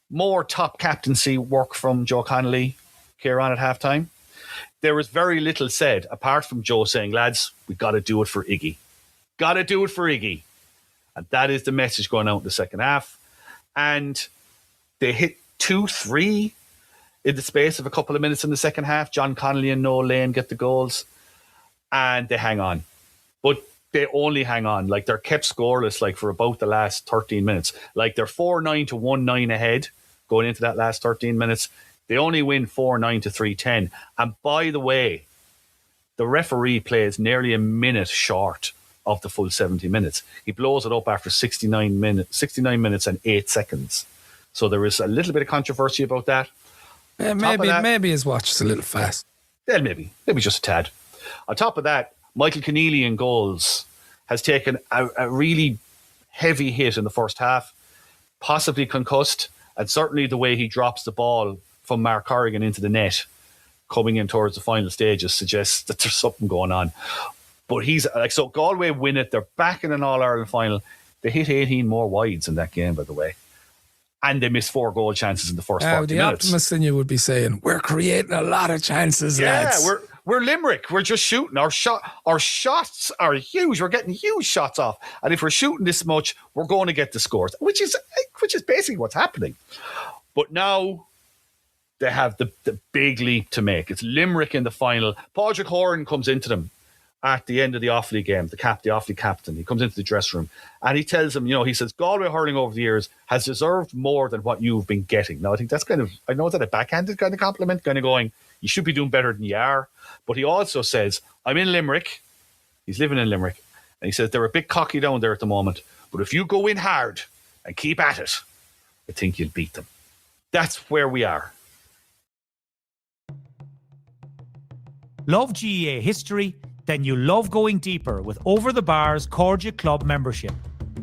More top captaincy work from Joe Connolly, Ciaran, at half-time. There was very little said, apart from Joe saying, lads, we got to do it for Iggy. Got to do it for Iggy. And that is the message going out in the second half. And they hit 2-3 in the space of a couple of minutes in the second half. John Connolly and Noel Lane get the goals. And they hang on. But they only hang on. Like, they're kept scoreless, like, for about the last 13 minutes. Like, they're 4-9 to 1-9 ahead going into that last 13 minutes. They only win 4-9 to 3-10. And by the way, the referee plays nearly a minute short of the full 70 minutes. He blows it up after 69 minutes and 8 seconds. So there is a little bit of controversy about that. Yeah, maybe his watch is a little fast. Yeah, maybe just a tad. On top of that, Michael Keneally in goals has taken a really heavy hit in the first half, possibly concussed, and certainly the way he drops the ball from Mark Corrigan into the net coming in towards the final stages suggests that there's something going on. But he's like, so Galway win it. They're back in an All-Ireland final. They hit 18 more wides in that game, by the way. And they missed 4 goal chances in the first 40 the minutes. optimist in you would be saying, we're creating a lot of chances, lads. Yeah, we're Limerick. We're just shooting. Our shots are huge. We're getting huge shots off. And if we're shooting this much, we're going to get the scores, which is basically what's happening. But now they have the big leap to make. It's Limerick in the final. Padraig Horan comes into them at the end of the Offaly game, the Offaly captain. He comes into the dressing room and he tells them, he says, Galway hurling over the years has deserved more than what you've been getting. Now, I think that's I know that a backhanded kind of compliment, kind of going, you should be doing better than you are. But he also says, I'm in Limerick. He's living in Limerick. And he says, they're a bit cocky down there at the moment. But if you go in hard and keep at it, I think you'll beat them. That's where we are. Love GEA history? Then you love going deeper with Over the Bar's Cordia Club membership.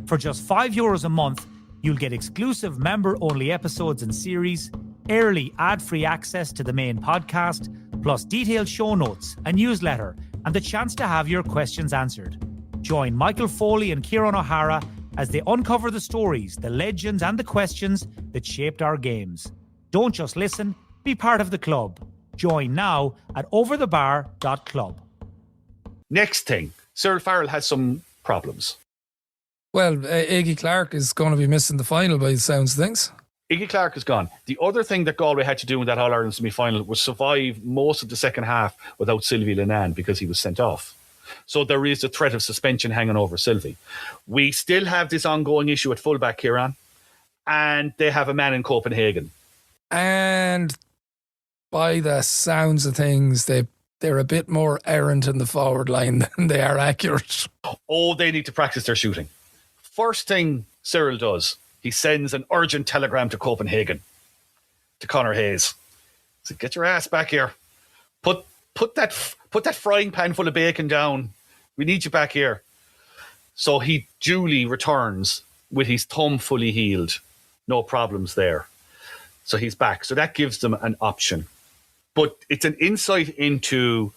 For just €5 a month, you'll get exclusive member-only episodes and series, early ad-free access to the main podcast, plus detailed show notes, a newsletter, and the chance to have your questions answered. Join Michael Foley and Ciaran O'Hara as they uncover the stories, the legends, and the questions that shaped our games. Don't just listen, be part of the club. Join now at overthebar.club. Next thing, Cyril Farrell has some problems. Well, Iggy Clark is going to be missing the final by the sounds of things. Iggy Clark is gone. The other thing that Galway had to do in that All-Ireland semi-final was survive most of the second half without Sylvie Linan because he was sent off. So there is a threat of suspension hanging over Sylvie. We still have this ongoing issue at fullback, Ciaran, and they have a man in Copenhagen. And by the sounds of things, they're a bit more errant in the forward line than they are accurate. Oh, they need to practice their shooting. First thing Cyril does, he sends an urgent telegram to Copenhagen, to Conor Hayes. He said, get your ass back here. Put that frying pan full of bacon down. We need you back here. So he duly returns with his thumb fully healed. No problems there. So he's back. So that gives them an option. But it's an insight into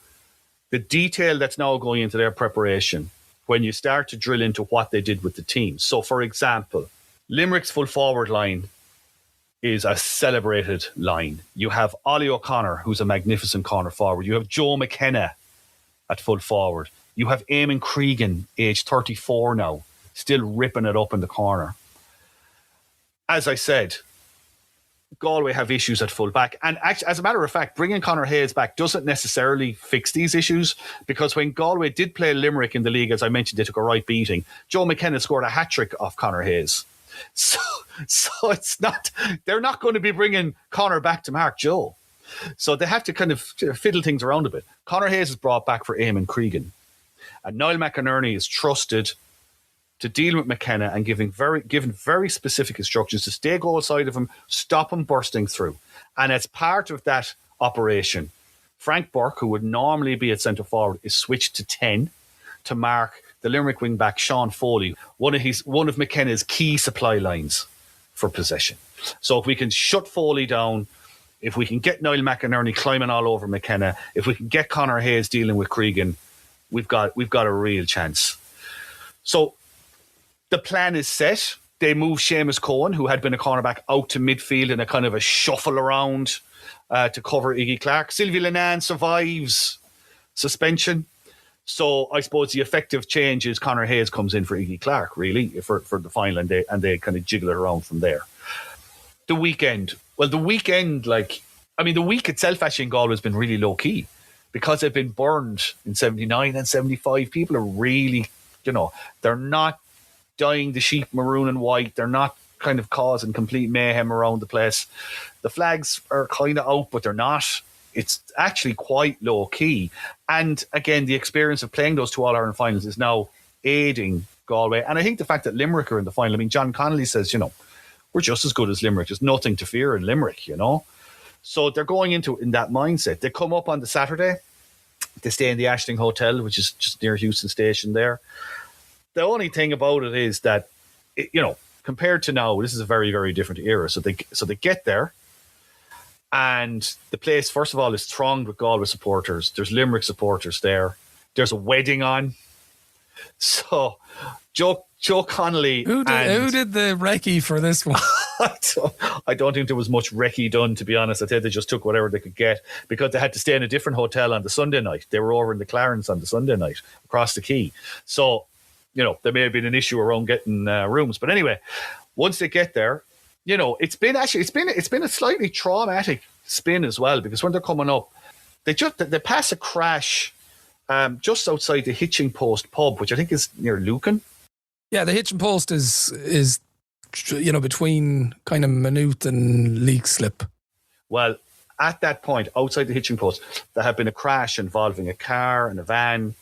the detail that's now going into their preparation when you start to drill into what they did with the team. So, for example, Limerick's full forward line is a celebrated line. You have Ollie O'Connor, who's a magnificent corner forward. You have Joe McKenna at full forward. You have Eamon Cregan, age 34 now, still ripping it up in the corner. As I said, Galway have issues at full back. And actually, as a matter of fact, bringing Conor Hayes back doesn't necessarily fix these issues, because when Galway did play Limerick in the league, as I mentioned, they took a right beating. Joe McKenna scored a hat-trick off Conor Hayes. So it's not, they're not going to be bringing Conor back to mark Joe. So they have to kind of fiddle things around a bit. Conor Hayes is brought back for Eamon Cregan. And Niall McInerney is trusted to deal with McKenna and given very specific instructions to stay goal side of him, stop him bursting through. And as part of that operation, Frank Burke, who would normally be at centre forward, is switched to 10 to mark the Limerick wing back Sean Foley, one of McKenna's key supply lines for possession. So if we can shut Foley down, if we can get Niall McInerney climbing all over McKenna, if we can get Conor Hayes dealing with Cregan, we've got a real chance. So the plan is set. They move Seamus Cohen, who had been a cornerback, out to midfield in a kind of a shuffle around to cover Iggy Clark. Sylvie Linan survives suspension. So I suppose the effective change is Conor Hayes comes in for Iggy Clark, really, for the final, and they kind of jiggle it around from there. The weekend. Well, the week itself actually in Galway has been really low key because they've been burned in 79 and 75. People are really, they're not dyeing the sheep maroon and white. They're not kind of causing complete mayhem around the place. The flags are kind of out, but they're not. It's actually quite low key. And again, the experience of playing those two All-Ireland finals is now aiding Galway. And I think the fact that Limerick are in the final, I mean, John Connolly says, we're just as good as Limerick. There's nothing to fear in Limerick, So they're going into in that mindset. They come up on the Saturday. They stay in the Ashling Hotel, which is just near Houston Station there. The only thing about it is that, compared to now, this is a very, very different era. So they get there, and the place, first of all, is thronged with Galway supporters. There's Limerick supporters there. There's a wedding on. So Joe Connolly. Who did the recce for this one? I don't think there was much recce done, to be honest. I think they just took whatever they could get because they had to stay in a different hotel on the Sunday night. They were over in the Clarence on the Sunday night across the quay. So, there may have been an issue around getting rooms. But anyway, once they get there, it's been a slightly traumatic spin as well, because when they're coming up, they pass a crash just outside the Hitching Post pub, which I think is near Lucan. Yeah, the Hitching Post is between kind of Maynooth and Leak Slip. Well, at that point, outside the Hitching Post, there had been a crash involving a car and a van.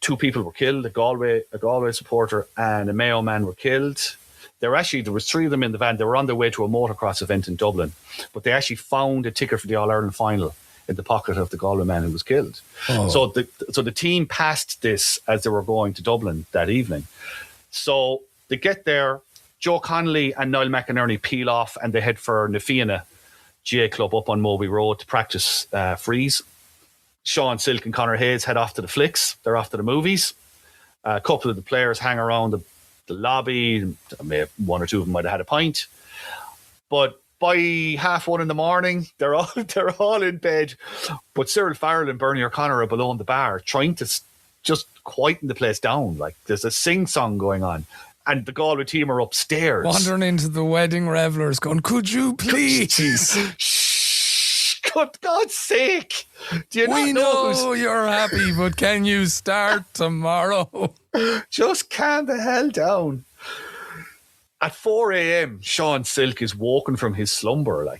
2 people were killed. A Galway supporter and a Mayo man were killed. There was 3 of them in the van. They were on their way to a motocross event in Dublin, but they actually found a ticket for the All-Ireland final in the pocket of the Galway man who was killed. Oh. So the team passed this as they were going to Dublin that evening. So they get there. Joe Connolly and Niall McInerney peel off and they head for Nafiana GA Club up on Moby Road to practice freeze. Sean Silk and Conor Hayes head off to the flicks. They're off to the movies. A couple of the players hang around the lobby. One or two of them might have had a pint. But by 1:30 in the morning, they're all in bed. But Cyril Farrell and Bernie O'Connor are below in the bar trying to just quieten the place down. Like there's a sing-song going on. And the Galway team are upstairs. Wandering into the wedding revellers going, could you please? For God's sake. Do you we not know you're happy, but can you start tomorrow? Just calm the hell down. At 4 a.m, Sean Silk is woken from his slumber,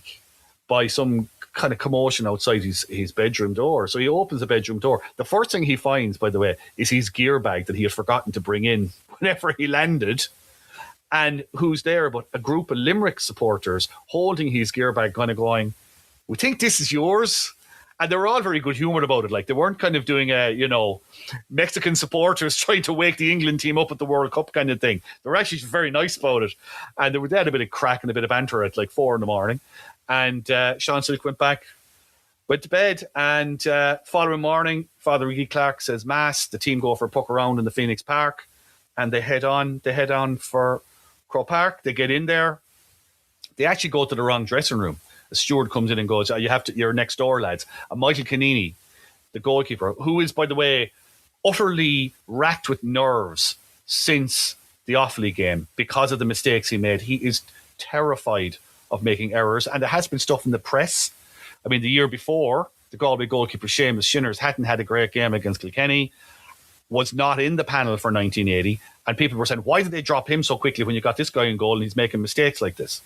by some kind of commotion outside his bedroom door. So he opens the bedroom door. The first thing he finds, by the way, is his gear bag that he had forgotten to bring in whenever he landed. And who's there but a group of Limerick supporters holding his gear bag, kind of going, we think this is yours. And they were all very good humoured about it. They weren't kind of doing Mexican supporters trying to wake the England team up at the World Cup kind of thing. They were actually very nice about it. And they had a bit of crack and a bit of banter at 4 a.m. And Sean Silk went to bed. And following morning, Father Iggy Clark says Mass. The team go for a puck around in the Phoenix Park. And they head on for Crow Park. They get in there. They actually go to the wrong dressing room. The steward comes in and goes, you're next door, lads. And Michael Canini, the goalkeeper, who is, by the way, utterly racked with nerves since the Offaly game because of the mistakes he made. He is terrified of making errors. And there has been stuff in the press. I mean, the year before, the Galway goalkeeper, Seamus Shinners, hadn't had a great game against Kilkenny, was not in the panel for 1980. And people were saying, why did they drop him so quickly when you got this guy in goal and he's making mistakes like this?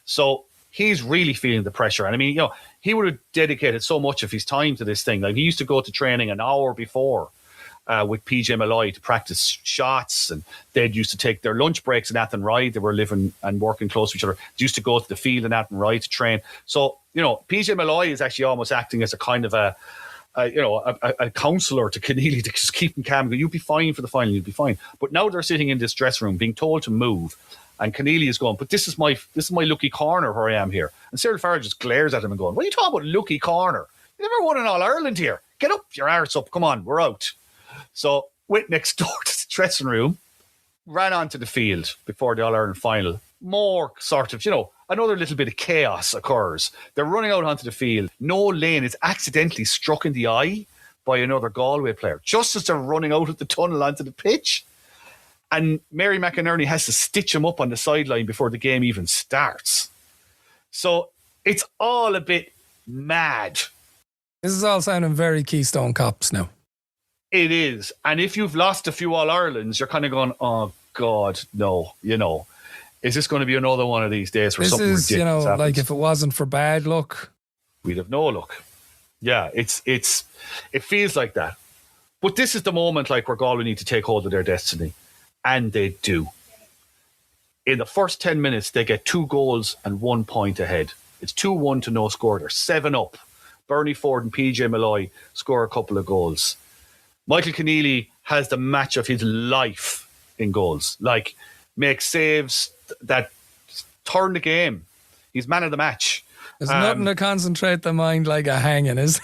So he's really feeling the pressure. And I mean, he would have dedicated so much of his time to this thing. He used to go to training an hour before with PJ Malloy to practice shots. And they'd used to take their lunch breaks in Athenry. They were living and working close to each other. They used to go to the field in Athenry to train. So, PJ Malloy is actually almost acting as a kind of a a counsellor to Keneally to just keep him calm and go, you'll be fine for the final, you'll be fine. But now they're sitting in this dressing room being told to move, and Keneally is going, but this is my lucky corner where I am here. And Cyril Farrell just glares at him and going, what are you talking about, lucky corner? You never won an All-Ireland here. Get up, your arse up, come on, we're out. So went next door to the dressing room, ran onto the field before the All-Ireland final. More sort of, another little bit of chaos occurs. They're running out onto the field. Noel Lane is accidentally struck in the eye by another Galway player, just as they're running out of the tunnel onto the pitch. And Mary McInerney has to stitch him up on the sideline before the game even starts. So it's all a bit mad. This is all sounding very Keystone Cops now. It is. And if you've lost a few All-Irelands, you're kind of going, oh, God, no, Is this going to be another one of these days where something ridiculous happens? Like if it wasn't for bad luck, we'd have no luck. Yeah, it feels like that. But this is the moment like where Galway need to take hold of their destiny. And they do. In the first 10 minutes, they get 2 goals and 1 point ahead. It's 2-1 to no score. They're 7 up. Bernie Ford and PJ Malloy score a couple of goals. Michael Keneally has the match of his life in goals. Like, makes saves that turn the game. He's man of the match. There's nothing to concentrate the mind like a hanging, is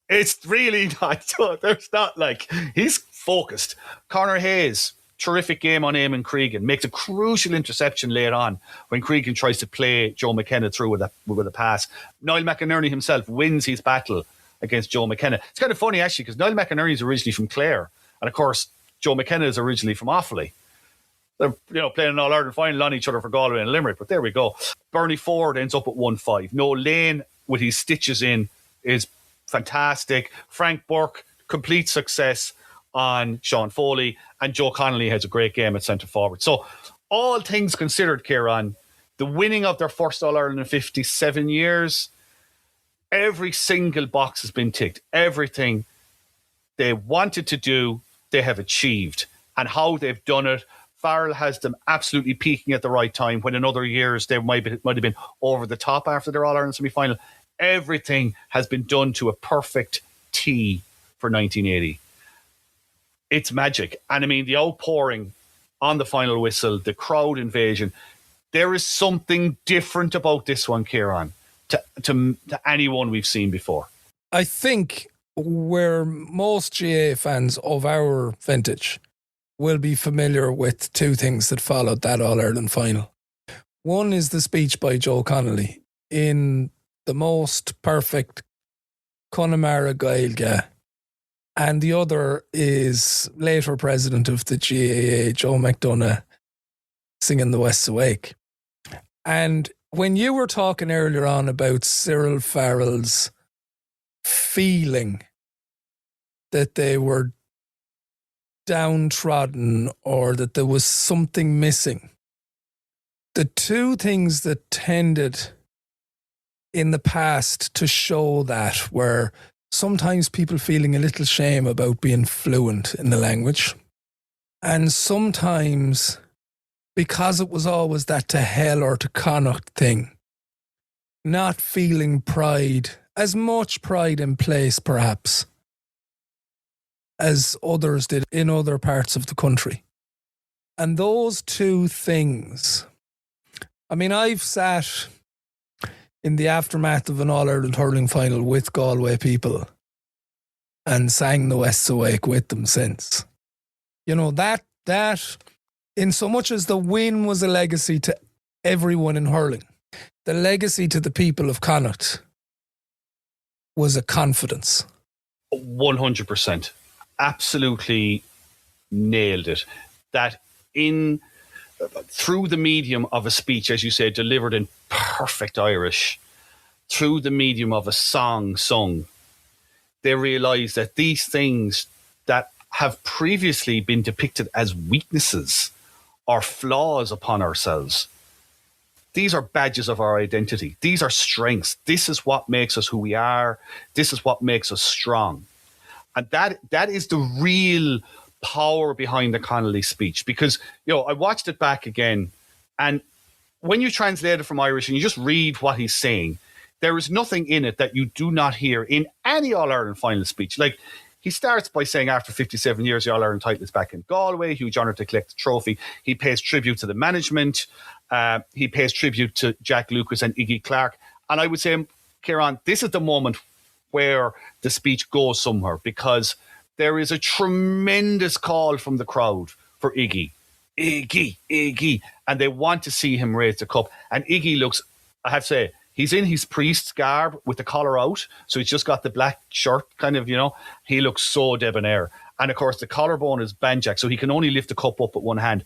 It's really not. There's not like, he's focused. Conor Hayes, terrific game on Eamon Cregan, makes a crucial interception late on when Cregan tries to play Joe McKenna through with a pass. Niall McInerney himself wins his battle against Joe McKenna. It's kind of funny actually because Niall McInerney is originally from Clare, and of course Joe McKenna is originally from Offaly. They're playing an All-Ireland final on each other for Galway and Limerick, but there we go. Bernie Ford ends up at 1-5. Noel Lane with his stitches in is fantastic. Frank Burke, complete success on Sean Foley, and Joe Connolly has a great game at centre forward. So all things considered, Ciaran, the winning of their first All-Ireland in 57 years, every single box has been ticked. Everything they wanted to do, they have achieved. And how they've done it, Farrell has them absolutely peaking at the right time when in other years they might have been over the top after their All-Ireland semi-final. Everything has been done to a perfect T for 1980. It's magic. And I mean, the outpouring on the final whistle, the crowd invasion, there is something different about this one, Ciaran, to anyone we've seen before. I think where most GA fans of our vintage will be familiar with 2 things that followed that All-Ireland final. One is the speech by Joe Connolly in the most perfect Connemara Gaeilge, and the other is later president of the GAA, Joe McDonough, singing The West's Awake. And when you were talking earlier on about Cyril Farrell's feeling that they were downtrodden or that there was something missing, the 2 things that tended in the past to show that were sometimes people feeling a little shame about being fluent in the language, and sometimes because it was always that to hell or to Connacht thing, not feeling pride, as much pride in place perhaps as others did in other parts of the country. And those 2 things, I mean, I've sat in the aftermath of an All-Ireland hurling final with Galway people and sang The West's Awake with them since. That in so much as the win was a legacy to everyone in hurling, the legacy to the people of Connacht was a confidence. 100%. Absolutely nailed it. That through the medium of a speech, as you say, delivered in perfect Irish, through the medium of a song sung, they realise that these things that have previously been depicted as weaknesses or flaws upon ourselves, these are badges of our identity. These are strengths. This is what makes us who we are. This is what makes us strong. And that is the real power behind the Connolly speech. Because, I watched it back again, and when you translate it from Irish and you just read what he's saying, There is nothing in it that you do not hear in any All-Ireland final speech. Like, he starts by saying after 57 years, the All-Ireland title is back in Galway. Huge honour to collect the trophy. He pays tribute to the management. He pays tribute to Jack Lucas and Iggy Clark. And I would say, Ciaran, this is the moment where the speech goes somewhere, because there is a tremendous call from the crowd for Iggy. Iggy. And they want to see him raise the cup. And Iggy looks, I have to say, he's in his priest's garb with the collar out. So he's just got the black shirt kind of, he looks so debonair. And of course, the collarbone is banjack, so he can only lift the cup up with one hand.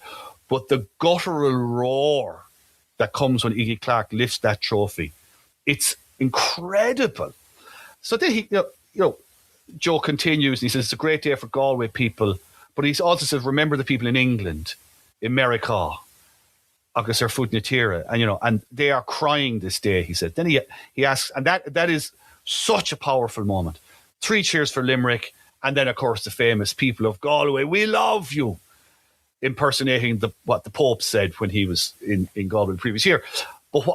But the guttural roar that comes when Iggy Clark lifts that trophy, it's incredible. So then he, Joe continues and he says, it's a great day for Galway people. But he also says, remember the people in England, in America, agus ar fud na tíre, and they are crying this day, he said. Then he asks, and that is such a powerful moment. 3 cheers for Limerick, and then, of course, the famous people of Galway, we love you, impersonating what the Pope said when he was in Galway the previous year. But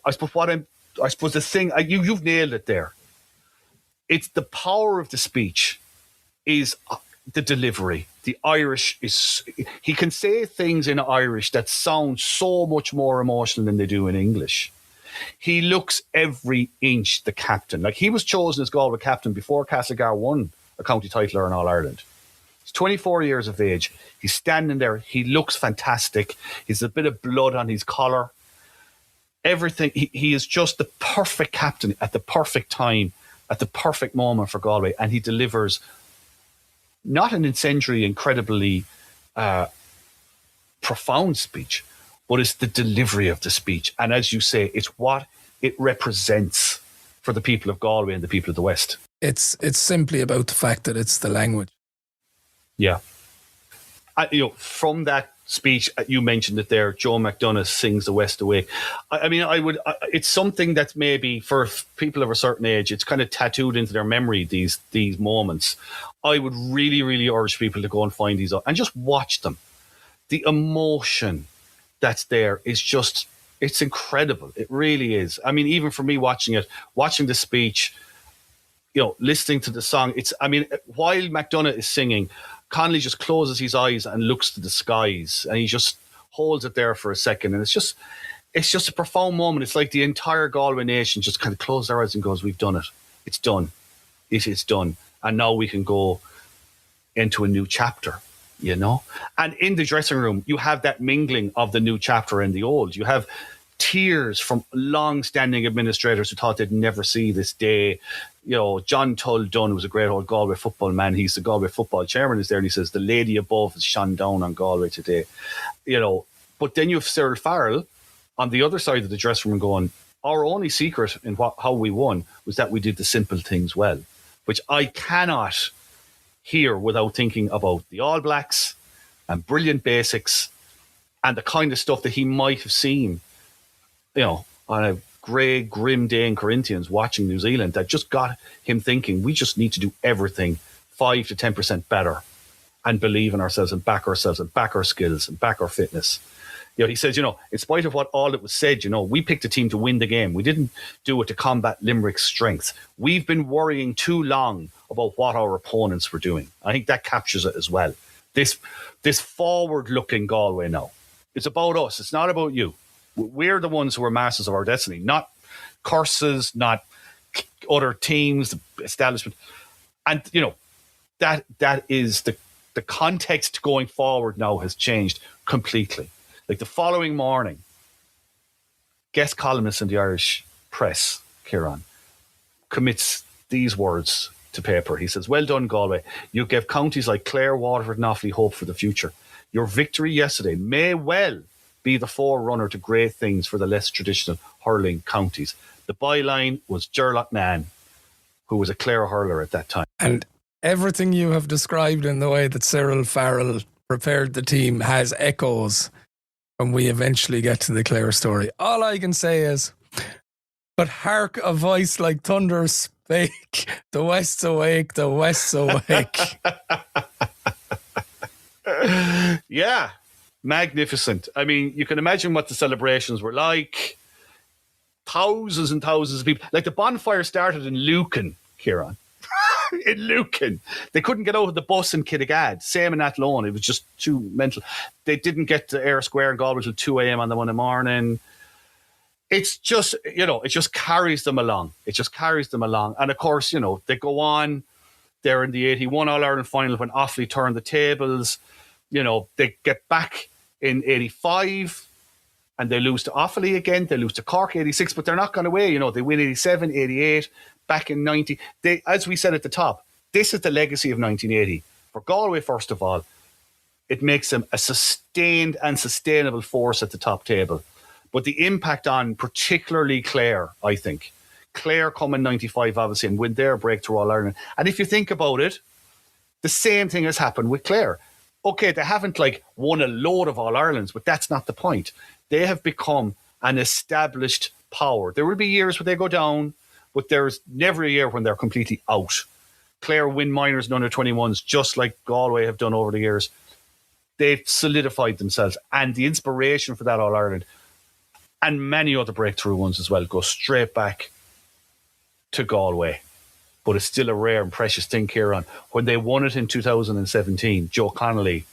I suppose the thing, you've nailed it there. It's the power of the speech is the delivery. The Irish he can say things in Irish that sound so much more emotional than they do in English. He looks every inch the captain. Like, he was chosen as Galway captain before Castlegar won a county title or an All-Ireland. He's 24 years of age. He's standing there. He looks fantastic. He's a bit of blood on his collar. Everything. He is just the perfect captain at the perfect time, at the perfect moment for Galway. And he delivers not an incendiary, incredibly profound speech, but it's the delivery of the speech. And as you say, it's what it represents for the people of Galway and the people of the West. It's simply about the fact that it's the language. Yeah. From that speech, you mentioned it there, Joe McDonagh sings The West Awake. It's something that's maybe for people of a certain age, it's kind of tattooed into their memory, these moments. I would really, really urge people to go and find these and just watch them. The emotion that's there is just, it's incredible. It really is. I mean, even for me watching the speech, listening to the song, while McDonagh is singing, Connolly just closes his eyes and looks to the skies, and he just holds it there for a second. And it's just a profound moment. It's like the entire Galway nation just kind of closes their eyes and goes, we've done it. It's done. It is done. And now we can go into a new chapter, And in the dressing room, you have that mingling of the new chapter and the old. You have tears from long-standing administrators who thought they'd never see this day. John Tull Dunn was a great old Galway football man. He's the Galway football chairman, is there, and he says, the lady above has shone down on Galway today. But then you have Cyril Farrell on the other side of the dressing room going, our only secret in how we won was that we did the simple things well, which I cannot hear without thinking about the All Blacks and brilliant basics and the kind of stuff that he might have seen, on a grey, grim day in Corinthians watching New Zealand, that just got him thinking, we just need to do everything 5 to 10% better and believe in ourselves and back our skills and back our fitness. He says, in spite of what all that was said, we picked a team to win the game. We didn't do it to combat Limerick's strength. We've been worrying too long about what our opponents were doing. I think that captures it as well. This forward-looking Galway now. It's about us. It's not about you. We're the ones who are masters of our destiny, not curses, not other teams, the establishment. And, that is the context going forward now has changed completely. Like, the following morning, guest columnist in the Irish press, Ciaran, commits these words to paper. He says, well done, Galway. You gave counties like Clare, Waterford and Offaly hope for the future. Your victory yesterday may well be the forerunner to great things for the less traditional hurling counties. The byline was Gerlach Nan, who was a Clare hurler at that time. And everything you have described in the way that Cyril Farrell prepared the team has echoes when we eventually get to the Clare story. All I can say is, but hark a voice like thunder spake, the West's awake, the West's awake. Yeah, magnificent. I mean, you can imagine what the celebrations were like. thousands and thousands of people. Like the bonfire started in Lucan, Ciaran. In Lucan. They couldn't get out of the bus in Kiddegad. Same in Athlone. It was just too mental. They didn't get to Ayr Square in Galway until 2 a.m. on the Monday morning. It's just, it just carries them along. It just carries them along. And of course, they go on. They're in the 81 All-Ireland final when Offaly turned the tables. They get back in 85 and they lose to Offaly again. They lose to Cork 86, but they're not gone away. They win 87, 88, back in 90. As we said at the top, this is the legacy of 1980. For Galway, first of all, it makes them a sustained and sustainable force at the top table. But the impact on particularly Clare, I think. Clare come in 95, obviously, and win their breakthrough All-Ireland. And if you think about it, the same thing has happened with Clare. Okay, they haven't won a load of All-Irelands, but that's not the point. They have become an established power. There will be years where they go down, but there's never a year when they're completely out. Clare win minors and under-21s, just like Galway have done over the years. They've solidified themselves. And the inspiration for that All-Ireland, and many other breakthrough ones as well, go straight back to Galway. But it's still a rare and precious thing, Ciaran. When they won it in 2017, Joe Connolly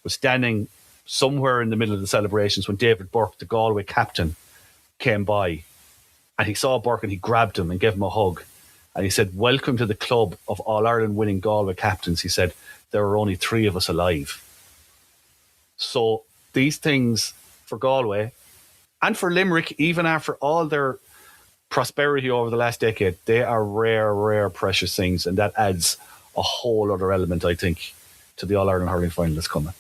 was standing somewhere in the middle of the celebrations when David Burke, the Galway captain, came by. And he saw Burke and he grabbed him and gave him a hug. And he said, "Welcome to the club of All-Ireland winning Galway captains." He said, "There are only 3 of us alive." So these things for Galway and for Limerick, even after all their prosperity over the last decade, they are rare, rare, precious things. And that adds a whole other element, I think, to the All-Ireland hurling final that's coming.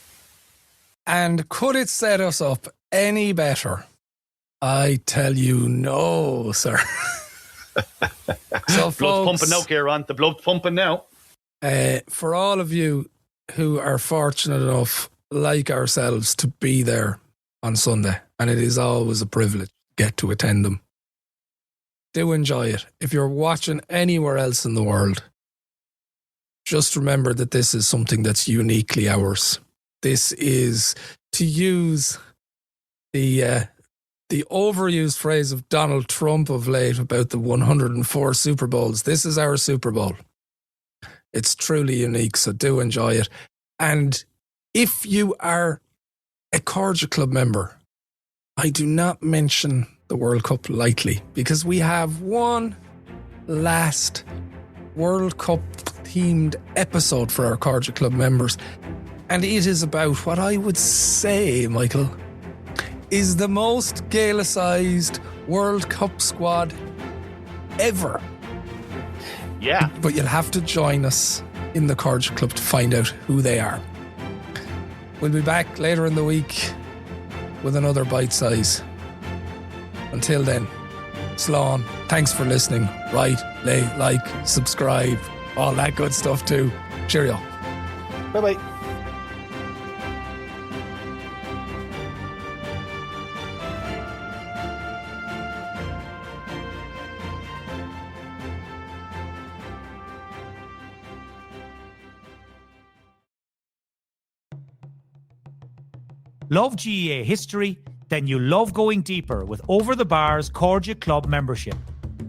And could it set us up any better? I tell you no, sir. So, Blood's folks, pumping now, Ciaran. The blood's pumping now. For all of you who are fortunate enough, like ourselves, to be there on Sunday, and it is always a privilege to get to attend them, do enjoy it. If you're watching anywhere else in the world, just remember that this is something that's uniquely ours. This is, to use the overused phrase of Donald Trump of late about the 104 Super Bowls, this is our Super Bowl. It's truly unique, so do enjoy it. And if you are a Corja Club member, I do not mention the World Cup lightly, because we have one last World Cup themed episode for our Corja Club members. And it is about what I would say, Michael, is the most Gaelicised World Cup squad ever. Yeah. But you'll have to join us in the Corja Club to find out who they are. We'll be back later in the week with another bite size. Until then, Slán, thanks for listening. Like, subscribe, all that good stuff too. Cheerio. Bye-bye. Love GEA history? Then you love going deeper with Over the Bar's Corja Club membership.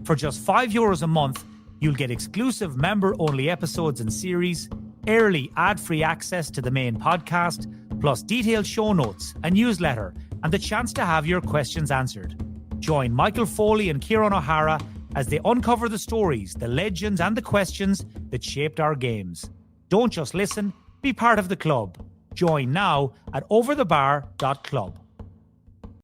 For just €5 a month, you'll get exclusive member-only episodes and series, early ad-free access to the main podcast, plus detailed show notes, a newsletter, and the chance to have your questions answered. Join Michael Foley and Ciaran O'Hara as they uncover the stories, the legends, and the questions that shaped our games. Don't just listen, be part of the club. Join now at overthebar.club.